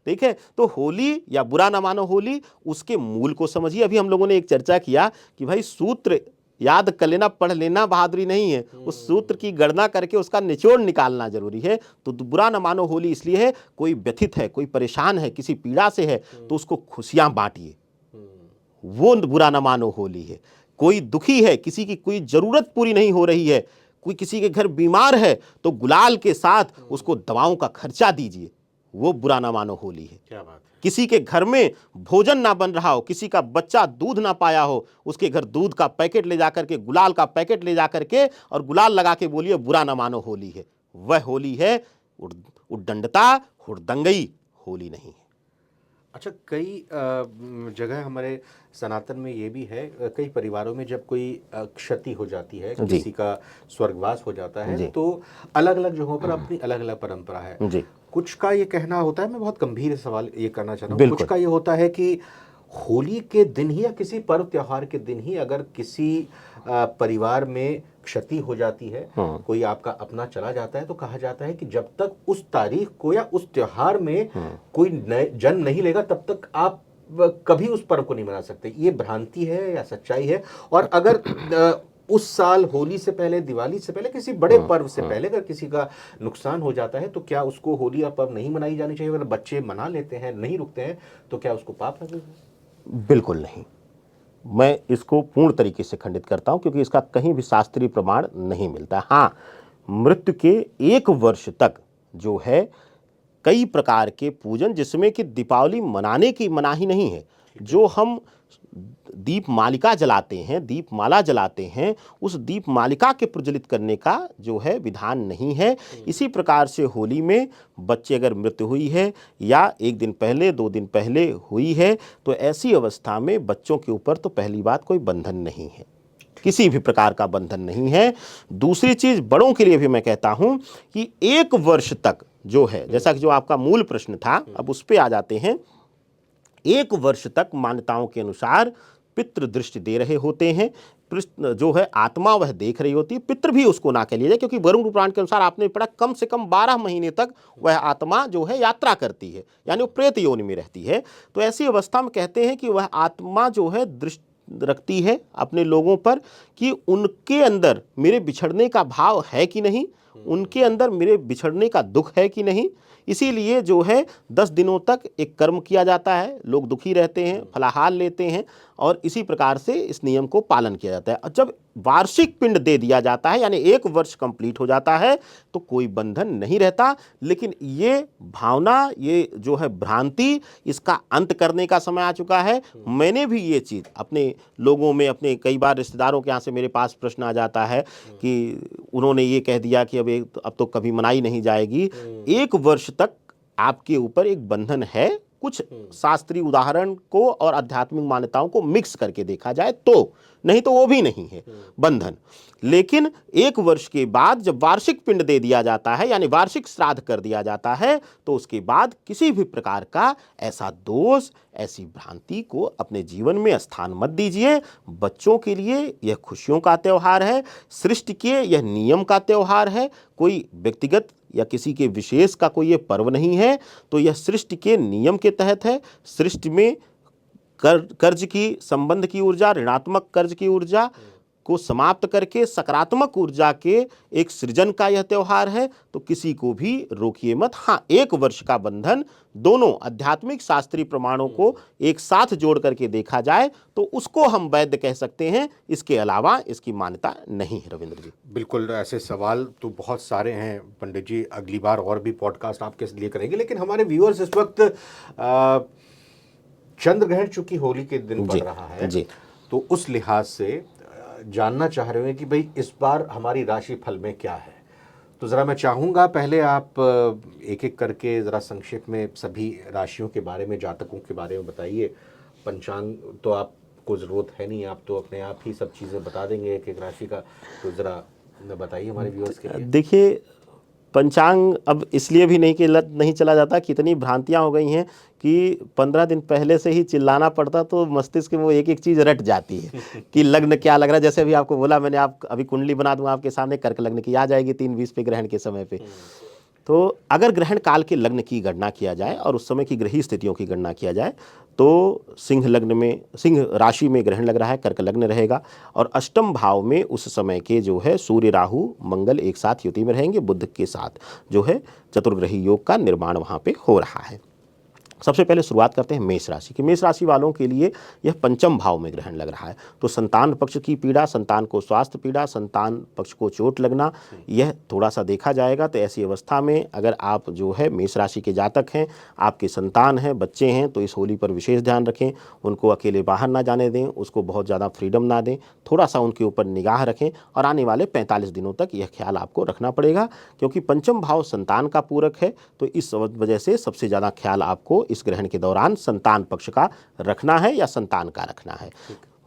S2: ठीक है, तो होली या बुरा ना मानो होली, उसके मूल को समझिए। अभी हम लोगों ने एक चर्चा किया कि भाई सूत्र याद कर लेना, पढ़ लेना बहादुरी नहीं है, उस सूत्र की गणना करके उसका निचोड़ निकालना जरूरी है। तो बुरा ना मानो होली इसलिए है, कोई व्यथित है, कोई परेशान है, किसी पीड़ा से है, तो उसको खुशियां बांटिए, वो बुरा ना मानो होली है। कोई दुखी है, किसी की कोई जरूरत पूरी नहीं हो रही है, कोई किसी के घर बीमार है, तो गुलाल के साथ उसको दवाओं का खर्चा दीजिए, वो बुरा ना मानो होली है।
S1: क्या बात है।
S2: किसी के घर में भोजन ना बन रहा हो, किसी का बच्चा दूध ना पाया हो, उसके घर दूध का पैकेट ले जाकर के, गुलाल का पैकेट ले जाकर के और गुलाल लगा के बोलिए बुरा ना मानो होली है। वह होली है उद्दंडता, हुड़दंगई होली नहीं है।
S1: अच्छा, कई जगह हमारे सनातन में ये भी है, कई परिवारों में जब कोई क्षति हो जाती है, किसी का स्वर्गवास हो जाता है, तो अलग अलग जगहों पर अपनी अलग अलग परंपरा है। कुछ का ये कहना होता है, मैं बहुत गंभीर सवाल ये करना चाहता हूँ, कुछ का ये होता है कि होली के दिन ही या किसी पर्व त्योहार के दिन ही अगर किसी परिवार में क्षति हो जाती है, कोई आपका अपना चला जाता है, तो कहा जाता है कि जब तक उस तारीख को या उस त्योहार में कोई जन्म नहीं लेगा तब तक आप कभी उस पर्व को नहीं मना सकते। ये भ्रांति है या सच्चाई है? और अगर उस साल होली से पहले, दिवाली से पहले, किसी बड़े पर्व से पहले अगर किसी का नुकसान हो जाता है, तो क्या उसको होली या पर्व नहीं मनाई जानी चाहिए? अगर बच्चे मना लेते हैं, नहीं रुकते हैं, तो क्या उसको पाप लगेगा?
S2: बिल्कुल नहीं। मैं इसको पूर्ण तरीके से खंडित करता हूं, क्योंकि इसका कहीं भी शास्त्रीय प्रमाण नहीं मिलता। हाँ, मृत्यु के 1 वर्ष तक जो है कई प्रकार के पूजन, जिसमें कि दीपावली मनाने की मनाही नहीं है। जो हम दीप मालिका जलाते हैं, दीपमाला जलाते हैं, उस दीप मालिका के प्रज्वलित करने का जो है विधान नहीं है। इसी प्रकार से होली में बच्चे अगर मृत्यु हुई है या 1 दिन पहले 2 दिन पहले हुई है तो ऐसी अवस्था में बच्चों के ऊपर तो पहली बात कोई बंधन नहीं है, किसी भी प्रकार का बंधन नहीं है। दूसरी चीज बड़ों के लिए भी मैं कहता हूं कि 1 वर्ष तक जो है, जैसा कि जो आपका मूल प्रश्न था, अब उस पे आ जाते हैं। 1 वर्ष तक मान्यताओं के अनुसार पितृ दृष्टि दे रहे होते हैं, जो है आत्मा वह देख रही होती है, पितृ भी उसको ना कह लीजिए, क्योंकि वरुण पुराण के अनुसार आपने पढ़ा कम से कम 12 महीने तक वह आत्मा जो है यात्रा करती है, यानी वो प्रेत योनि में रहती है। तो ऐसी अवस्था में कहते हैं कि वह आत्मा जो है दृष्टि रखती है अपने लोगों पर कि उनके अंदर मेरे बिछड़ने का भाव है कि नहीं, उनके अंदर मेरे बिछड़ने का दुख है कि नहीं। इसीलिए जो है 10 दिनों तक एक कर्म किया जाता है, लोग दुखी रहते हैं, फलाहार लेते हैं और इसी प्रकार से इस नियम को पालन किया जाता है। और जब वार्षिक पिंड दे दिया जाता है यानी 1 वर्ष कंप्लीट हो जाता है तो कोई बंधन नहीं रहता। लेकिन ये भावना, ये जो है भ्रांति, इसका अंत करने का समय आ चुका है। मैंने भी ये चीज़ अपने लोगों में, अपने कई बार रिश्तेदारों के यहाँ से मेरे पास प्रश्न आ जाता है कि उन्होंने ये कह दिया कि अब तो कभी मनाई नहीं जाएगी। 1 वर्ष तक आपके ऊपर एक बंधन है, कुछ शास्त्रीय उदाहरण को और आध्यात्मिक मान्यताओं को मिक्स करके देखा जाए तो, नहीं तो वो भी नहीं है बंधन। लेकिन 1 वर्ष के बाद जब वार्षिक पिंड दे दिया जाता है यानी वार्षिक श्राद्ध कर दिया जाता है तो उसके बाद किसी भी प्रकार का ऐसा दोष, ऐसी भ्रांति को अपने जीवन में स्थान मत दीजिए। बच्चों के लिए यह खुशियों का त्यौहार है, सृष्टि के यह नियम का त्यौहार है, कोई व्यक्तिगत या किसी के विशेष का कोई ये पर्व नहीं है। तो यह सृष्टि के नियम के तहत है। सृष्टि में कर्ज की, संबंध की ऊर्जा, ऋणात्मक कर्ज की ऊर्जा को समाप्त करके सकारात्मक ऊर्जा के एक सृजन का यह त्यौहार है। तो किसी को भी रोकिए मत। हाँ, 1 वर्ष का बंधन दोनों आध्यात्मिक शास्त्रीय प्रमाणों को एक साथ जोड़ करके देखा जाए तो उसको हम वैध कह सकते हैं, इसके अलावा इसकी मान्यता नहीं है। रविंद्र जी,
S1: बिल्कुल, ऐसे सवाल तो बहुत सारे हैं पंडित जी, अगली बार और भी पॉडकास्ट आपके लिए करेंगे। लेकिन हमारे व्यूअर्स इस वक्त चंद्र ग्रहण चूंकि होली के दिन पड़ रहा है जी, तो उस लिहाज से जानना चाह रहे हैं कि भाई इस बार हमारी राशि फल में क्या है। तो ज़रा मैं चाहूँगा पहले आप एक एक करके ज़रा संक्षेप में सभी राशियों के बारे में, जातकों के बारे में बताइए। पंचांग तो आपको ज़रूरत है नहीं, आप तो अपने आप ही सब चीज़ें बता देंगे एक एक राशि का। तो ज़रा बताइए हमारे व्यूअर्स के लिए।
S2: देखिए, पंचांग अब इसलिए भी नहीं चला जाता, कितनी भ्रांतियां हो गई हैं कि 15 दिन पहले से ही चिल्लाना पड़ता तो मस्तिष्क में वो एक एक चीज़ रट जाती है कि लग्न क्या लग रहा है। जैसे अभी आपको बोला मैंने, आप अभी कुंडली बना दूंगा आपके सामने, कर्क लग्न की आ जाएगी 3:20 पे ग्रहण के समय पे। तो अगर ग्रहण काल के लग्न की गणना किया जाए और उस समय की ग्रही स्थितियों की गणना किया जाए तो सिंह लग्न में, सिंह राशि में ग्रहण लग रहा है, कर्क लग्न रहेगा और अष्टम भाव में उस समय के जो है सूर्य, राहु, मंगल एक साथ युति में रहेंगे, बुध के साथ जो है चतुर्ग्रही योग का निर्माण वहाँ पे हो रहा है। सबसे पहले शुरुआत करते हैं मेष राशि की। मेष राशि वालों के लिए यह पंचम भाव में ग्रहण लग रहा है। तो संतान पक्ष की पीड़ा, संतान को स्वास्थ्य पीड़ा, संतान पक्ष को चोट लगना, यह थोड़ा सा देखा जाएगा। तो ऐसी अवस्था में अगर आप जो है मेष राशि के जातक हैं, आपके संतान हैं, बच्चे हैं, तो इस होली पर विशेष ध्यान रखें। उनको अकेले बाहर ना जाने दें, उसको बहुत ज़्यादा फ्रीडम ना दें, थोड़ा सा उनके ऊपर निगाह रखें और आने वाले 45 दिनों तक यह ख्याल आपको रखना पड़ेगा, क्योंकि पंचम भाव संतान का पूरक है। तो इस वजह से सबसे ज़्यादा ख्याल आपको इस ग्रहण के दौरान संतान पक्ष का रखना है या संतान का रखना है।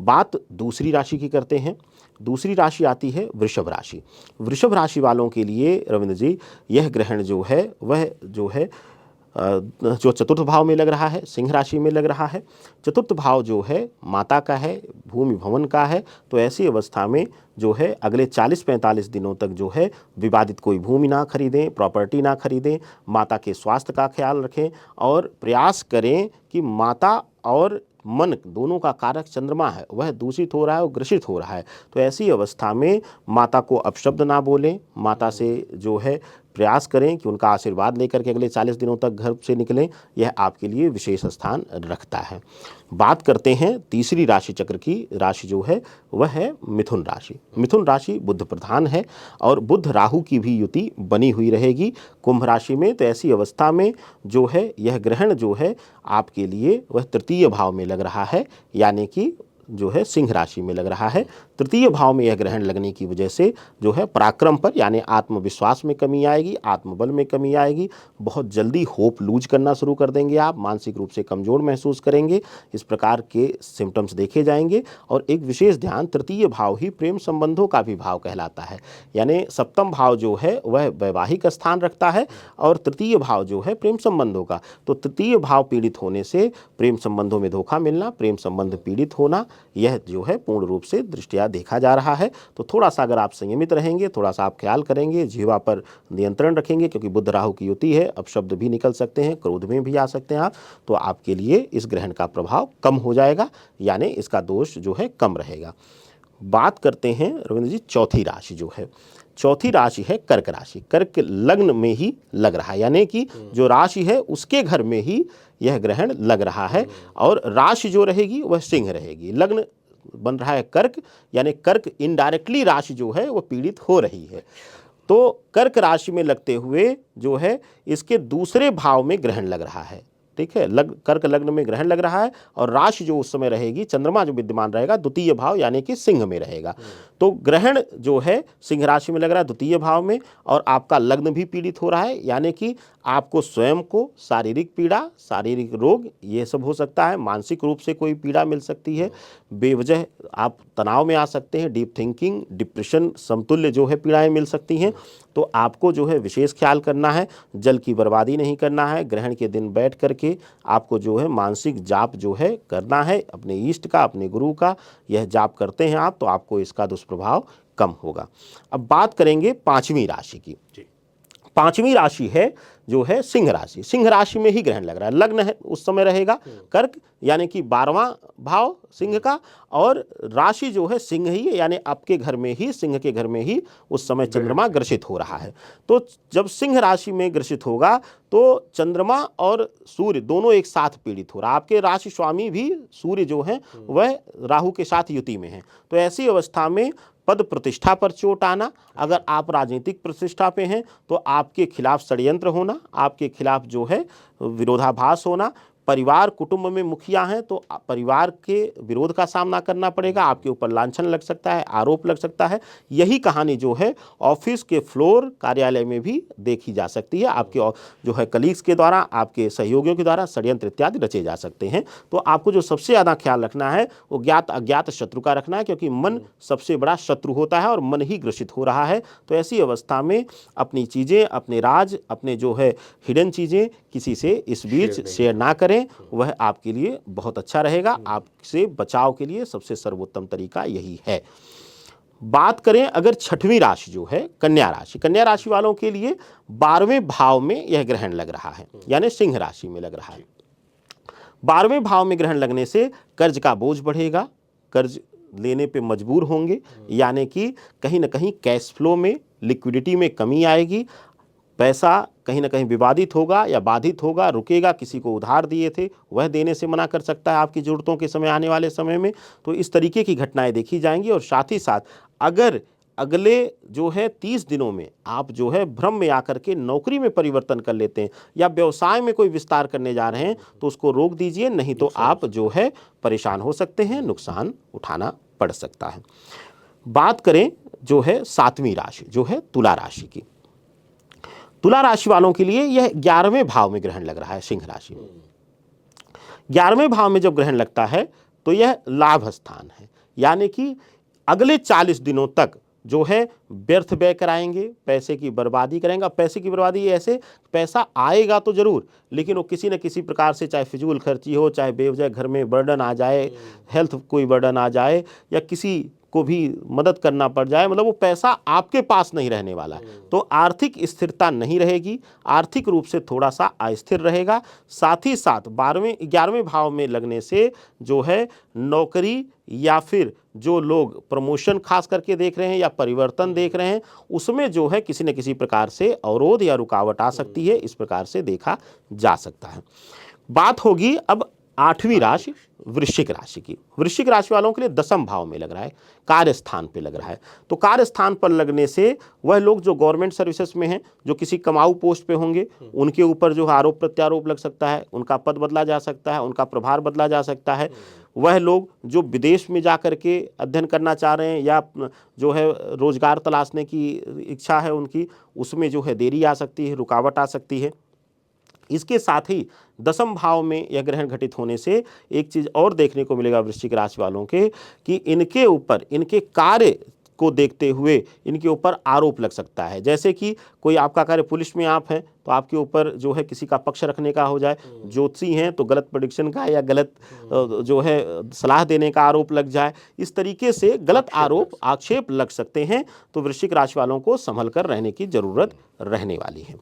S2: बात दूसरी राशि की करते हैं। दूसरी राशि आती है वृषभ राशि। वृषभ राशि वालों के लिए रविंद्र जी यह ग्रहण जो है वह जो है जो चतुर्थ भाव में लग रहा है, सिंह राशि में लग रहा है। चतुर्थ भाव जो है माता का है, भूमि भवन का है। तो ऐसी अवस्था में जो है अगले 40-45 दिनों तक जो है विवादित कोई भूमि ना खरीदें, प्रॉपर्टी ना खरीदें, माता के स्वास्थ्य का ख्याल रखें और प्रयास करें कि माता और मन दोनों का कारक चंद्रमा है वह दूषित हो रहा है और ग्रसित हो रहा है। तो ऐसी अवस्था में माता को अपशब्द ना बोलें, माता से जो है प्रयास करें कि उनका आशीर्वाद लेकर के अगले 40 दिनों तक घर से निकलें, यह आपके लिए विशेष स्थान रखता है। बात करते हैं तीसरी राशि चक्र की। राशि जो है वह है मिथुन राशि। मिथुन राशि बुध प्रधान है और बुध राहु की भी युति बनी हुई रहेगी कुंभ राशि में। तो ऐसी अवस्था में जो है यह ग्रहण जो है आपके लिए वह तृतीय भाव में लग रहा है, यानी कि जो है सिंह राशि में लग रहा है। तृतीय भाव में यह ग्रहण लगने की वजह से जो है पराक्रम पर यानी आत्मविश्वास में कमी आएगी, आत्मबल में कमी आएगी, बहुत जल्दी होप लूज करना शुरू कर देंगे आप, मानसिक रूप से कमज़ोर महसूस करेंगे, इस प्रकार के सिम्टम्स देखे जाएंगे। और एक विशेष ध्यान, तृतीय भाव ही प्रेम संबंधों का भी भाव कहलाता है, यानी सप्तम भाव जो है वह वैवाहिक स्थान रखता है और तृतीय भाव जो है प्रेम संबंधों का। तो तृतीय भाव पीड़ित होने से प्रेम संबंधों में धोखा मिलना, प्रेम संबंध पीड़ित होना, यह जो है पूर्ण रूप से दृष्टिया देखा जा रहा है। तो थोड़ा सा अगर आप संयमित रहेंगे, थोड़ा सा आप ख्याल करेंगे, जीवा पर नियंत्रण रखेंगे, क्योंकि बुध राहु की युति है, अपशब्द भी निकल सकते हैं, क्रोध में भी आ सकते हैं आप, तो आपके लिए इस ग्रहण का प्रभाव कम हो जाएगा, यानी इसका दोष जो है कम रहेगा। बात करते हैं रविंद्र जी चौथी राशि जो है, चौथी राशि है कर्क राशि। कर्क लग्न में ही लग रहा है, यानी कि जो राशि है उसके घर में ही यह ग्रहण लग रहा है और राशि जो रहेगी वह सिंह रहेगी। लग्न बन रहा है कर्क, यानी कर्क इनडायरेक्टली राशि जो है वह पीड़ित हो रही है। तो कर्क राशि में लगते हुए जो है इसके दूसरे भाव में ग्रहण लग रहा है, ठीक है। कर्क लग्न में ग्रहण लग रहा है और राशि जो उस समय रहेगी, चंद्रमा जो विद्यमान रहेगा द्वितीय भाव यानी कि सिंह में रहेगा। तो ग्रहण जो है सिंह राशि में लग रहा है द्वितीय भाव में, और आपका लग्न भी पीड़ित हो रहा है, यानी कि आपको स्वयं को शारीरिक पीड़ा, शारीरिक रोग ये सब हो सकता है, मानसिक रूप से कोई पीड़ा मिल सकती है, बेवजह आप तनाव में आ सकते हैं, डीप थिंकिंग, डिप्रेशन समतुल्य जो है पीड़ाएं मिल सकती हैं। तो आपको जो है विशेष ख्याल करना है, जल की बर्बादी नहीं करना है। ग्रहण के दिन बैठ करके आपको जो है मानसिक जाप जो है करना है, अपने इष्ट का, अपने गुरु का। यह जाप करते हैं आप तो आपको इसका दुष्प्रभाव कम होगा। अब बात करेंगे पांचवी राशि की। पांचवी राशि है जो है सिंह राशि। सिंह राशि में ही ग्रहण लग रहा है, लग्न है उस समय रहेगा कर्क यानी कि 12वां भाव सिंह का, और राशि जो है सिंह ही है, यानी आपके घर में ही, सिंह के घर में ही उस समय चंद्रमा ग्रसित हो रहा है। तो जब सिंह राशि में ग्रसित होगा तो चंद्रमा और सूर्य दोनों एक साथ पीड़ित हो रहा है। आपके राशि स्वामी भी सूर्य जो है वह राहु के साथ युति में है। तो ऐसी अवस्था में पद प्रतिष्ठा पर चोट आना, अगर आप राजनीतिक प्रतिष्ठा पे हैं तो आपके खिलाफ षड्यंत्र होना, आपके खिलाफ जो है विरोधाभास होना, परिवार कुटुंब में मुखिया हैं तो परिवार के विरोध का सामना करना पड़ेगा, आपके ऊपर लांछन लग सकता है, आरोप लग सकता है। यही कहानी जो है ऑफिस के फ्लोर, कार्यालय में भी देखी जा सकती है। आपके जो है कलीग्स के द्वारा, आपके सहयोगियों के द्वारा षड्यंत्र इत्यादि रचे जा सकते हैं। तो आपको जो सबसे ज़्यादा ख्याल रखना है वो ज्ञात अज्ञात शत्रु का रखना है, क्योंकि मन सबसे बड़ा शत्रु होता है और मन ही ग्रसित हो रहा है। तो ऐसी अवस्था में अपनी चीज़ें, अपने राज, अपने जो है हिडन चीज़ें किसी से इस बीच शेयर ना करें, वह आपके लिए बहुत अच्छा रहेगा। आपसे बचाव के लिए सबसे सर्वोत्तम तरीका यही है। बात करें अगर छठवीं राशि जो है कन्या राशि, कन्या राशि वालों के लिए 12वें भाव में यह ग्रहण लग रहा है, यानी सिंह राशि में लग रहा है। 12वें भाव में ग्रहण लगने से कर्ज का बोझ बढ़ेगा, कर्ज लेने पे मजबूर होंगे, यानी कि कहीं ना कहीं कैश फ्लो में, लिक्विडिटी में कमी आएगी, पैसा कहीं ना कहीं विवादित होगा या बाधित होगा, रुकेगा। किसी को उधार दिए थे वह देने से मना कर सकता है आपकी ज़रूरतों के समय, आने वाले समय में। तो इस तरीके की घटनाएं देखी जाएंगी। और साथ ही साथ अगर अगले जो है 30 दिनों में आप जो है भ्रम में आकर के नौकरी में परिवर्तन कर लेते हैं या व्यवसाय में कोई विस्तार करने जा रहे हैं तो उसको रोक दीजिए, नहीं तो आप जो है परेशान हो सकते हैं, नुकसान उठाना पड़ सकता है। बात करें जो है 7वीं राशि जो है तुला राशि की। तुला राशि वालों के लिए यह 11वें भाव में ग्रहण लग रहा है सिंह राशि में। 11वें भाव में जब ग्रहण लगता है तो यह लाभ स्थान है, यानी कि अगले 40 दिनों तक जो है व्यर्थ व्यय कराएंगे, पैसे की बर्बादी करेंगे। पैसे की बर्बादी ऐसे, पैसा आएगा तो जरूर, लेकिन वो किसी न किसी प्रकार से, चाहे फिजूल खर्ची हो, चाहे बेवजह घर में बर्डन आ जाए, हेल्थ कोई बर्डन आ जाए, या किसी को भी मदद करना पड़ जाए, मतलब वो पैसा आपके पास नहीं रहने वाला। तो आर्थिक स्थिरता नहीं रहेगी, आर्थिक रूप से थोड़ा सा अस्थिर रहेगा। साथ ही साथ 11वें भाव में लगने से जो है नौकरी या फिर जो लोग प्रमोशन खास करके देख रहे हैं या परिवर्तन देख रहे हैं, उसमें जो है किसी न किसी प्रकार से अवरोध या रुकावट आ सकती है। इस प्रकार से देखा जा सकता है। बात होगी अब 8वीं राशि वृश्चिक राशि की। वृश्चिक राशि वालों के लिए 10वें भाव में लग रहा है, कार्य स्थान पे लग रहा है। तो कार्य स्थान पर लगने से वह लोग जो गवर्नमेंट सर्विसेज में हैं, जो किसी कमाऊ पोस्ट पे होंगे, उनके ऊपर जो आरोप प्रत्यारोप लग सकता है, उनका पद बदला जा सकता है, उनका प्रभार बदला जा सकता है। वह लोग जो विदेश में जा कर के अध्ययन करना चाह रहे हैं या जो है रोजगार तलाशने की इच्छा है उनकी, उसमें जो है देरी आ सकती है, रुकावट आ सकती है। इसके साथ ही दसम भाव में यह ग्रहण घटित होने से एक चीज़ और देखने को मिलेगा वृश्चिक राशि वालों के, कि इनके ऊपर, इनके कार्य को देखते हुए इनके ऊपर आरोप लग सकता है। जैसे कि कोई आपका कार्य पुलिस में आप हैं तो आपके ऊपर जो है किसी का पक्ष रखने का हो जाए, ज्योतिषी हैं तो गलत प्रेडिक्शन का या गलत जो है सलाह देने का आरोप लग जाए। इस तरीके से गलत आरोप, आक्षेप लग सकते हैं। तो वृश्चिक राशि वालों को संभल कर रहने की जरूरत रहने वाली है।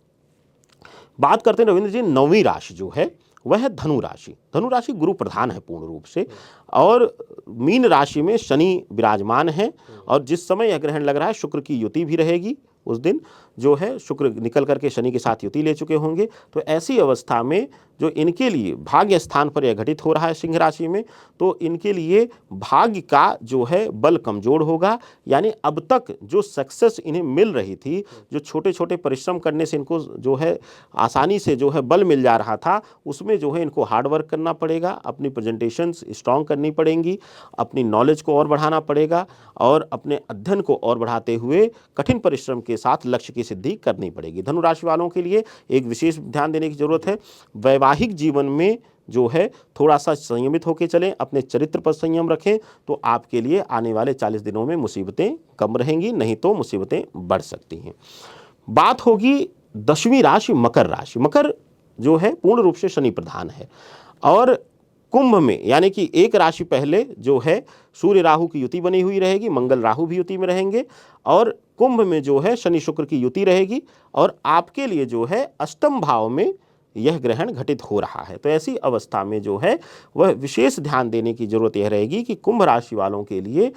S2: बात करते हैं रविंद्र जी, 9वीं राशि जो है वह है धनु राशि। धनु राशि गुरु प्रधान है पूर्ण रूप से, और मीन राशि में शनि विराजमान है। और जिस समय यह ग्रहण लग रहा है शुक्र की युति भी रहेगी। उस दिन जो है शुक्र निकल करके शनि के साथ युति ले चुके होंगे। तो ऐसी अवस्था में जो इनके लिए भाग्य स्थान पर यह घटित हो रहा है सिंह राशि में, तो इनके लिए भाग्य का जो है बल कमजोर होगा। यानी अब तक जो सक्सेस इन्हें मिल रही थी, जो छोटे छोटे परिश्रम करने से इनको जो है आसानी से जो है बल मिल जा रहा था, उसमें जो है इनको हार्ड वर्क करना पड़ेगा, अपनी प्रेजेंटेशंस स्ट्रॉन्ग करनी पड़ेंगी, अपनी नॉलेज को और बढ़ाना पड़ेगा, और अपने अध्ययन को और बढ़ाते हुए कठिन परिश्रम के साथ लक्ष्य की सिद्धि करनी पड़ेगी। धनु राशि वालों के लिए एक विशेष ध्यान देने की जरूरत है। वैवाहिक जीवन में जो है थोड़ा सा संयमित होकर चलें, अपने चरित्र पर संयम रखें, तो आपके लिए आने वाले 40 दिनों में मुसीबतें कम रहेंगी, नहीं तो मुसीबतें बढ़ सकती हैं। बात होगी 10वीं राशि मकर राशि। मकर जो है पूर्ण रूप से शनि प्रधान है, और कुंभ में यानी कि एक राशि पहले जो है सूर्य राहु की युति बनी हुई रहेगी, मंगल राहु भी युति में रहेंगे, और कुंभ में जो है शनि शुक्र की युति रहेगी, और आपके लिए जो है अष्टम भाव में यह ग्रहण घटित हो रहा है। तो ऐसी अवस्था में जो है वह विशेष ध्यान देने की जरूरत यह रहेगी कि कुंभ राशि वालों के लिए,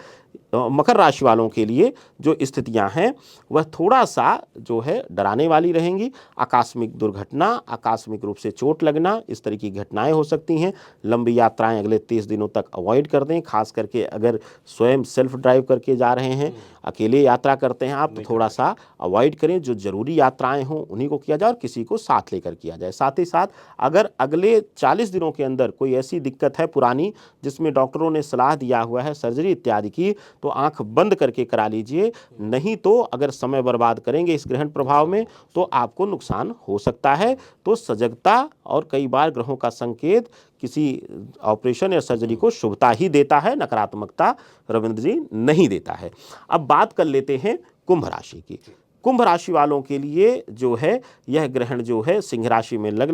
S2: मकर राशि वालों के लिए जो स्थितियां हैं वह थोड़ा सा जो है डराने वाली रहेंगी। आकस्मिक दुर्घटना, आकस्मिक रूप से चोट लगना, इस तरह की घटनाएं हो सकती हैं। लंबी यात्राएं अगले 30 दिनों तक अवॉइड कर दें, खास करके अगर स्वयं सेल्फ ड्राइव करके जा रहे हैं, अकेले यात्रा करते हैं आप, तो थोड़ा सा अवॉइड करें। जो जरूरी यात्राएं हों उन्हीं को किया जाए, और किसी को साथ लेकर किया जाए। साथ ही साथ अगर अगले 40 दिनों के अंदर कोई ऐसी दिक्कत है पुरानी जिसमें डॉक्टरों ने सलाह दिया हुआ है सर्जरी इत्यादि की, तो आंख बंद करके करा लीजिए। नहीं तो अगर समय बर्बाद करेंगे इस ग्रहण प्रभाव में तो आपको नुकसान हो सकता है। तो सजगता, और कई बार ग्रहों का संकेत किसी ऑपरेशन या सर्जरी को शुभता ही देता है, नकारात्मकता रविंद्र जी नहीं देता है। अब बात कर लेते हैं कुंभ राशि की। कुंभ राशि वालों के लिए जो है यह ग्रहण जो है सिंह राशि में लग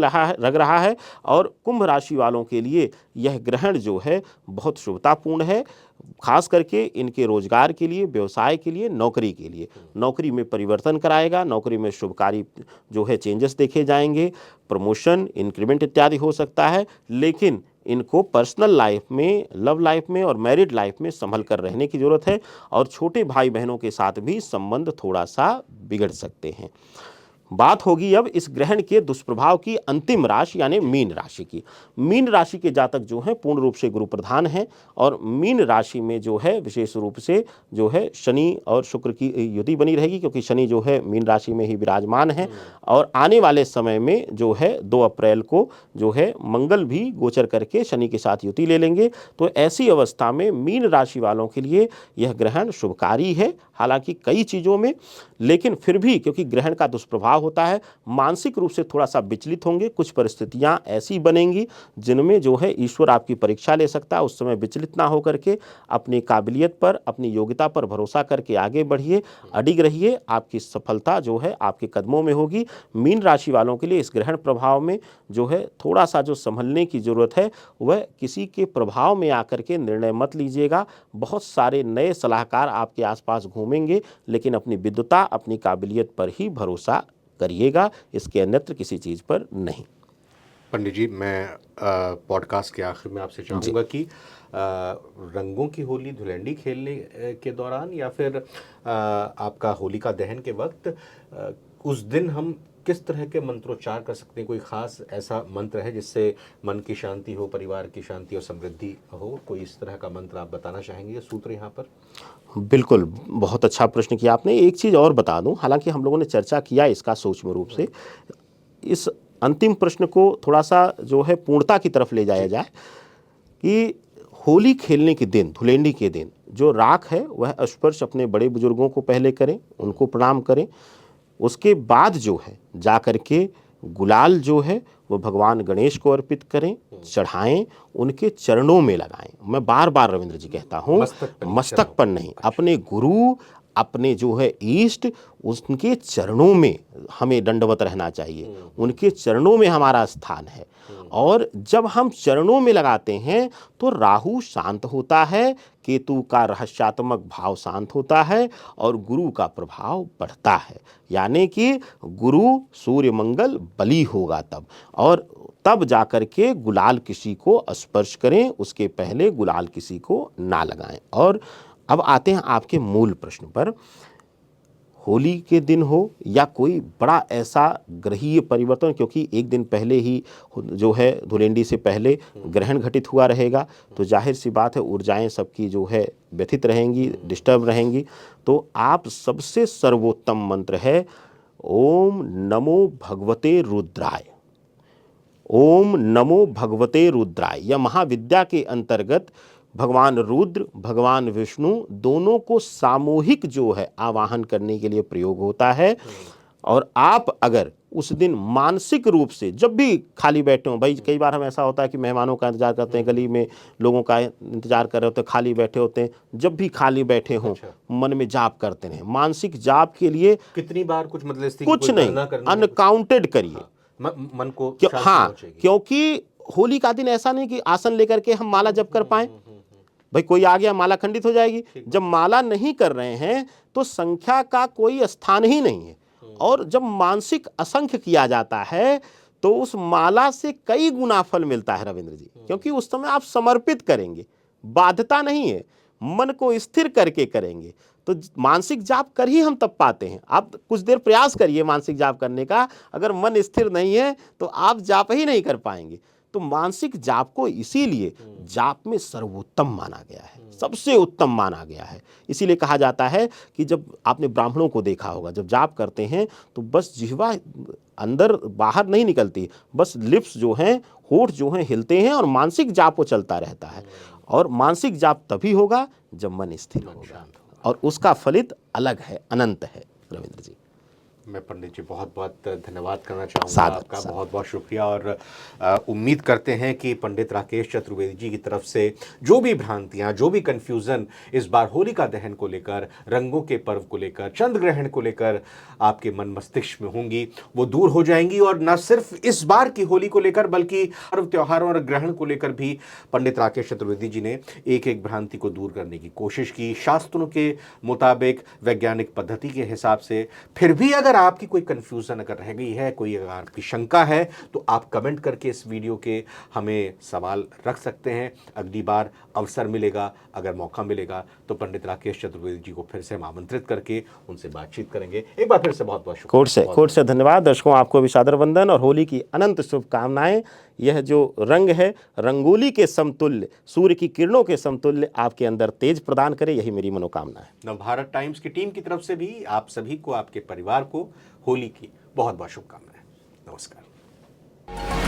S2: रहा है, और कुंभ राशि वालों के लिए यह ग्रहण जो है बहुत शुभतापूर्ण है, खास करके इनके रोजगार के लिए, व्यवसाय के लिए, नौकरी के लिए। नौकरी में परिवर्तन कराएगा, नौकरी में शुभकारी जो है चेंजेस देखे जाएंगे, प्रमोशन, इंक्रीमेंट इत्यादि हो सकता है। लेकिन इनको पर्सनल लाइफ में, लव लाइफ में और मैरिड लाइफ में संभल कर रहने की जरूरत है, और छोटे भाई बहनों के साथ भी संबंध थोड़ा सा बिगड़ सकते हैं। बात होगी अब इस ग्रहण के दुष्प्रभाव की अंतिम राशि यानी मीन राशि की। मीन राशि के जातक जो हैं पूर्ण रूप से गुरु प्रधान हैं, और मीन राशि में जो है विशेष रूप से जो है शनि और शुक्र की युति बनी रहेगी, क्योंकि शनि जो है मीन राशि में ही विराजमान है। और आने वाले समय में जो है 2 अप्रैल को जो है मंगल भी गोचर करके शनि के साथ युति ले लेंगे। तो ऐसी अवस्था में मीन राशि वालों के लिए यह ग्रहण शुभकारी है, हालांकि कई चीज़ों में, लेकिन फिर भी क्योंकि ग्रहण का दुष्प्रभाव होता है, मानसिक रूप से थोड़ा सा विचलित होंगे। कुछ परिस्थितियां ऐसी बनेंगी जिनमें जो है ईश्वर आपकी परीक्षा ले सकता है। उस समय विचलित ना होकर के अपनी काबिलियत पर, अपनी योग्यता पर भरोसा करके आगे बढ़िए, अडिग रहिए। आपकी सफलता जो है आपके कदमों में होगी। मीन राशि वालों के लिए इस ग्रहण प्रभाव में जो है थोड़ा सा जो संभलने की जरूरत है, वह किसी के प्रभाव में आकर के निर्णय मत लीजिएगा। बहुत सारे नए सलाहकार आपके आसपास घूमेंगे, लेकिन अपनी विद्वता, अपनी काबिलियत पर ही भरोसा करिएगा, इसके अन्यत्र किसी चीज़ पर नहीं।
S1: पंडित जी, मैं पॉडकास्ट के आखिर में आपसे चाहूँगा कि रंगों की होली धुलंडी खेलने के दौरान या फिर आपका होलिका दहन के वक्त उस दिन हम किस तरह के मंत्रोच्चार कर सकते हैं? कोई खास ऐसा मंत्र है जिससे मन की शांति हो, परिवार की शांति और समृद्धि हो? कोई इस तरह का मंत्र आप बताना चाहेंगे, सूत्र यहाँ पर?
S2: बिल्कुल, बहुत अच्छा प्रश्न किया आपने। एक चीज़ और बता दूं, हालांकि हम लोगों ने चर्चा किया इसका सूक्ष्म रूप से, इस अंतिम प्रश्न को थोड़ा सा जो है पूर्णता की तरफ ले जाया जाए कि होली खेलने के दिन, धुलेंडी के दिन, जो राख है वह स्पर्श अपने बड़े बुजुर्गों को पहले करें, उनको प्रणाम करें। उसके बाद जो है जा कर के गुलाल जो है वो भगवान गणेश को अर्पित करें, चढ़ाएं, उनके चरणों में लगाएं। मैं बार बार रविंद्र जी कहता हूँ, मस्तक पर नहीं, अपने गुरु, अपने जो है इष्ट, उनके चरणों में हमें दंडवत रहना चाहिए। उनके चरणों में हमारा स्थान है। और जब हम चरणों में लगाते हैं तो राहु शांत होता है, केतु का रहस्यात्मक भाव शांत होता है और गुरु का प्रभाव बढ़ता है। यानी कि गुरु सूर्य मंगल बली होगा तब, और तब जाकर के गुलाल किसी को स्पर्श करें, उसके पहले गुलाल किसी को ना लगाएं। और अब आते हैं आपके मूल प्रश्न पर। होली के दिन हो या कोई बड़ा ऐसा ग्रहीय परिवर्तन, क्योंकि एक दिन पहले ही जो है धुलेंडी से पहले ग्रहण घटित हुआ रहेगा, तो जाहिर सी बात है ऊर्जाएं सबकी जो है व्यथित रहेंगी, डिस्टर्ब रहेंगी। तो आप सबसे सर्वोत्तम मंत्र है ओम नमो भगवते रुद्राय। ओम नमो भगवते रुद्राय। यह महाविद्या के अंतर्गत भगवान रुद्र, भगवान विष्णु दोनों को सामूहिक जो है आवाहन करने के लिए प्रयोग होता है। और आप अगर उस दिन मानसिक रूप से जब भी खाली बैठे हो, भाई कई बार हम ऐसा होता है कि मेहमानों का इंतजार करते हैं, गली में लोगों का इंतजार कर रहे होते हैं, खाली बैठे होते हैं, जब भी खाली बैठे हों मन में जाप करते रहें। मानसिक जाप के लिए
S1: कितनी बार कुछ मतलब
S2: कुछ नहीं, अनकाउंटेड करिए
S1: मन को
S2: हाँ, क्योंकि होली का दिन ऐसा नहीं कि आसन लेकर के हम माला जप कर पाएं। भाई कोई आ गया माला खंडित हो जाएगी। जब माला नहीं कर रहे हैं तो संख्या का कोई स्थान ही नहीं है। और जब मानसिक असंख्य किया जाता है तो उस माला से कई गुना फल मिलता है रविंद्र जी, क्योंकि उस समय आप समर्पित करेंगे, बाध्यता नहीं है, मन को स्थिर करके करेंगे। तो मानसिक जाप कर ही हम तब पाते हैं। आप कुछ देर प्रयास करिए मानसिक जाप करने का, अगर मन स्थिर नहीं है तो आप जाप ही नहीं कर पाएंगे। तो मानसिक जाप को इसीलिए जाप में सर्वोत्तम माना गया है, सबसे उत्तम माना गया है। इसीलिए कहा जाता है कि जब आपने ब्राह्मणों को देखा होगा, जब जाप करते हैं तो बस जिह्वा अंदर बाहर नहीं निकलती, बस लिप्स जो हैं, होठ जो हैं हिलते हैं और मानसिक जाप वो चलता रहता है। और मानसिक जाप तभी होगा जब मन स्थिर होगा, और उसका फलित अलग है, अनंत है रविंद्र जी।
S1: मैं पंडित जी बहुत बहुत धन्यवाद करना चाहूँगा, आपका बहुत बहुत शुक्रिया। और उम्मीद करते हैं कि पंडित राकेश चतुर्वेदी जी की तरफ से जो भी भ्रांतियाँ, जो भी कन्फ्यूज़न इस बार होलिका दहन को लेकर, रंगों के पर्व को लेकर, चंद्र ग्रहण को लेकर आपके मन मस्तिष्क में होंगी, वो दूर हो जाएंगी। और न सिर्फ इस बार की होली को लेकर बल्कि पर्व त्योहारों और ग्रहण को लेकर भी पंडित राकेश चतुर्वेदी जी ने एक एक भ्रांति को दूर करने की कोशिश की, शास्त्रों के मुताबिक, वैज्ञानिक पद्धति के हिसाब से। फिर भी अगर आपकी कोई कंफ्यूजन अगर रह गई है, कोई अगर आपकी शंका है, तो आप कमेंट करके इस वीडियो के हमें सवाल रख सकते हैं। अगली बार अवसर मिलेगा, अगर मौका मिलेगा, तो पंडित राकेश चतुर्वेदी जी को फिर से हम आमंत्रित करके उनसे बातचीत करेंगे। एक बार फिर से बहुत बहुत शुक्रिया,
S2: कोर्ट से धन्यवाद। दर्शकों आपको भी सादर वंदन और होली की अनंत शुभकामनाएं। यह जो रंग है, रंगोली के समतुल्य, सूर्य की किरणों के समतुल्य आपके अंदर तेज प्रदान करे, यही मेरी मनोकामना है।
S1: नवभारत टाइम्स की टीम की तरफ से भी आप सभी को, आपके परिवार को होली की बहुत बहुत शुभकामनाएं। नमस्कार।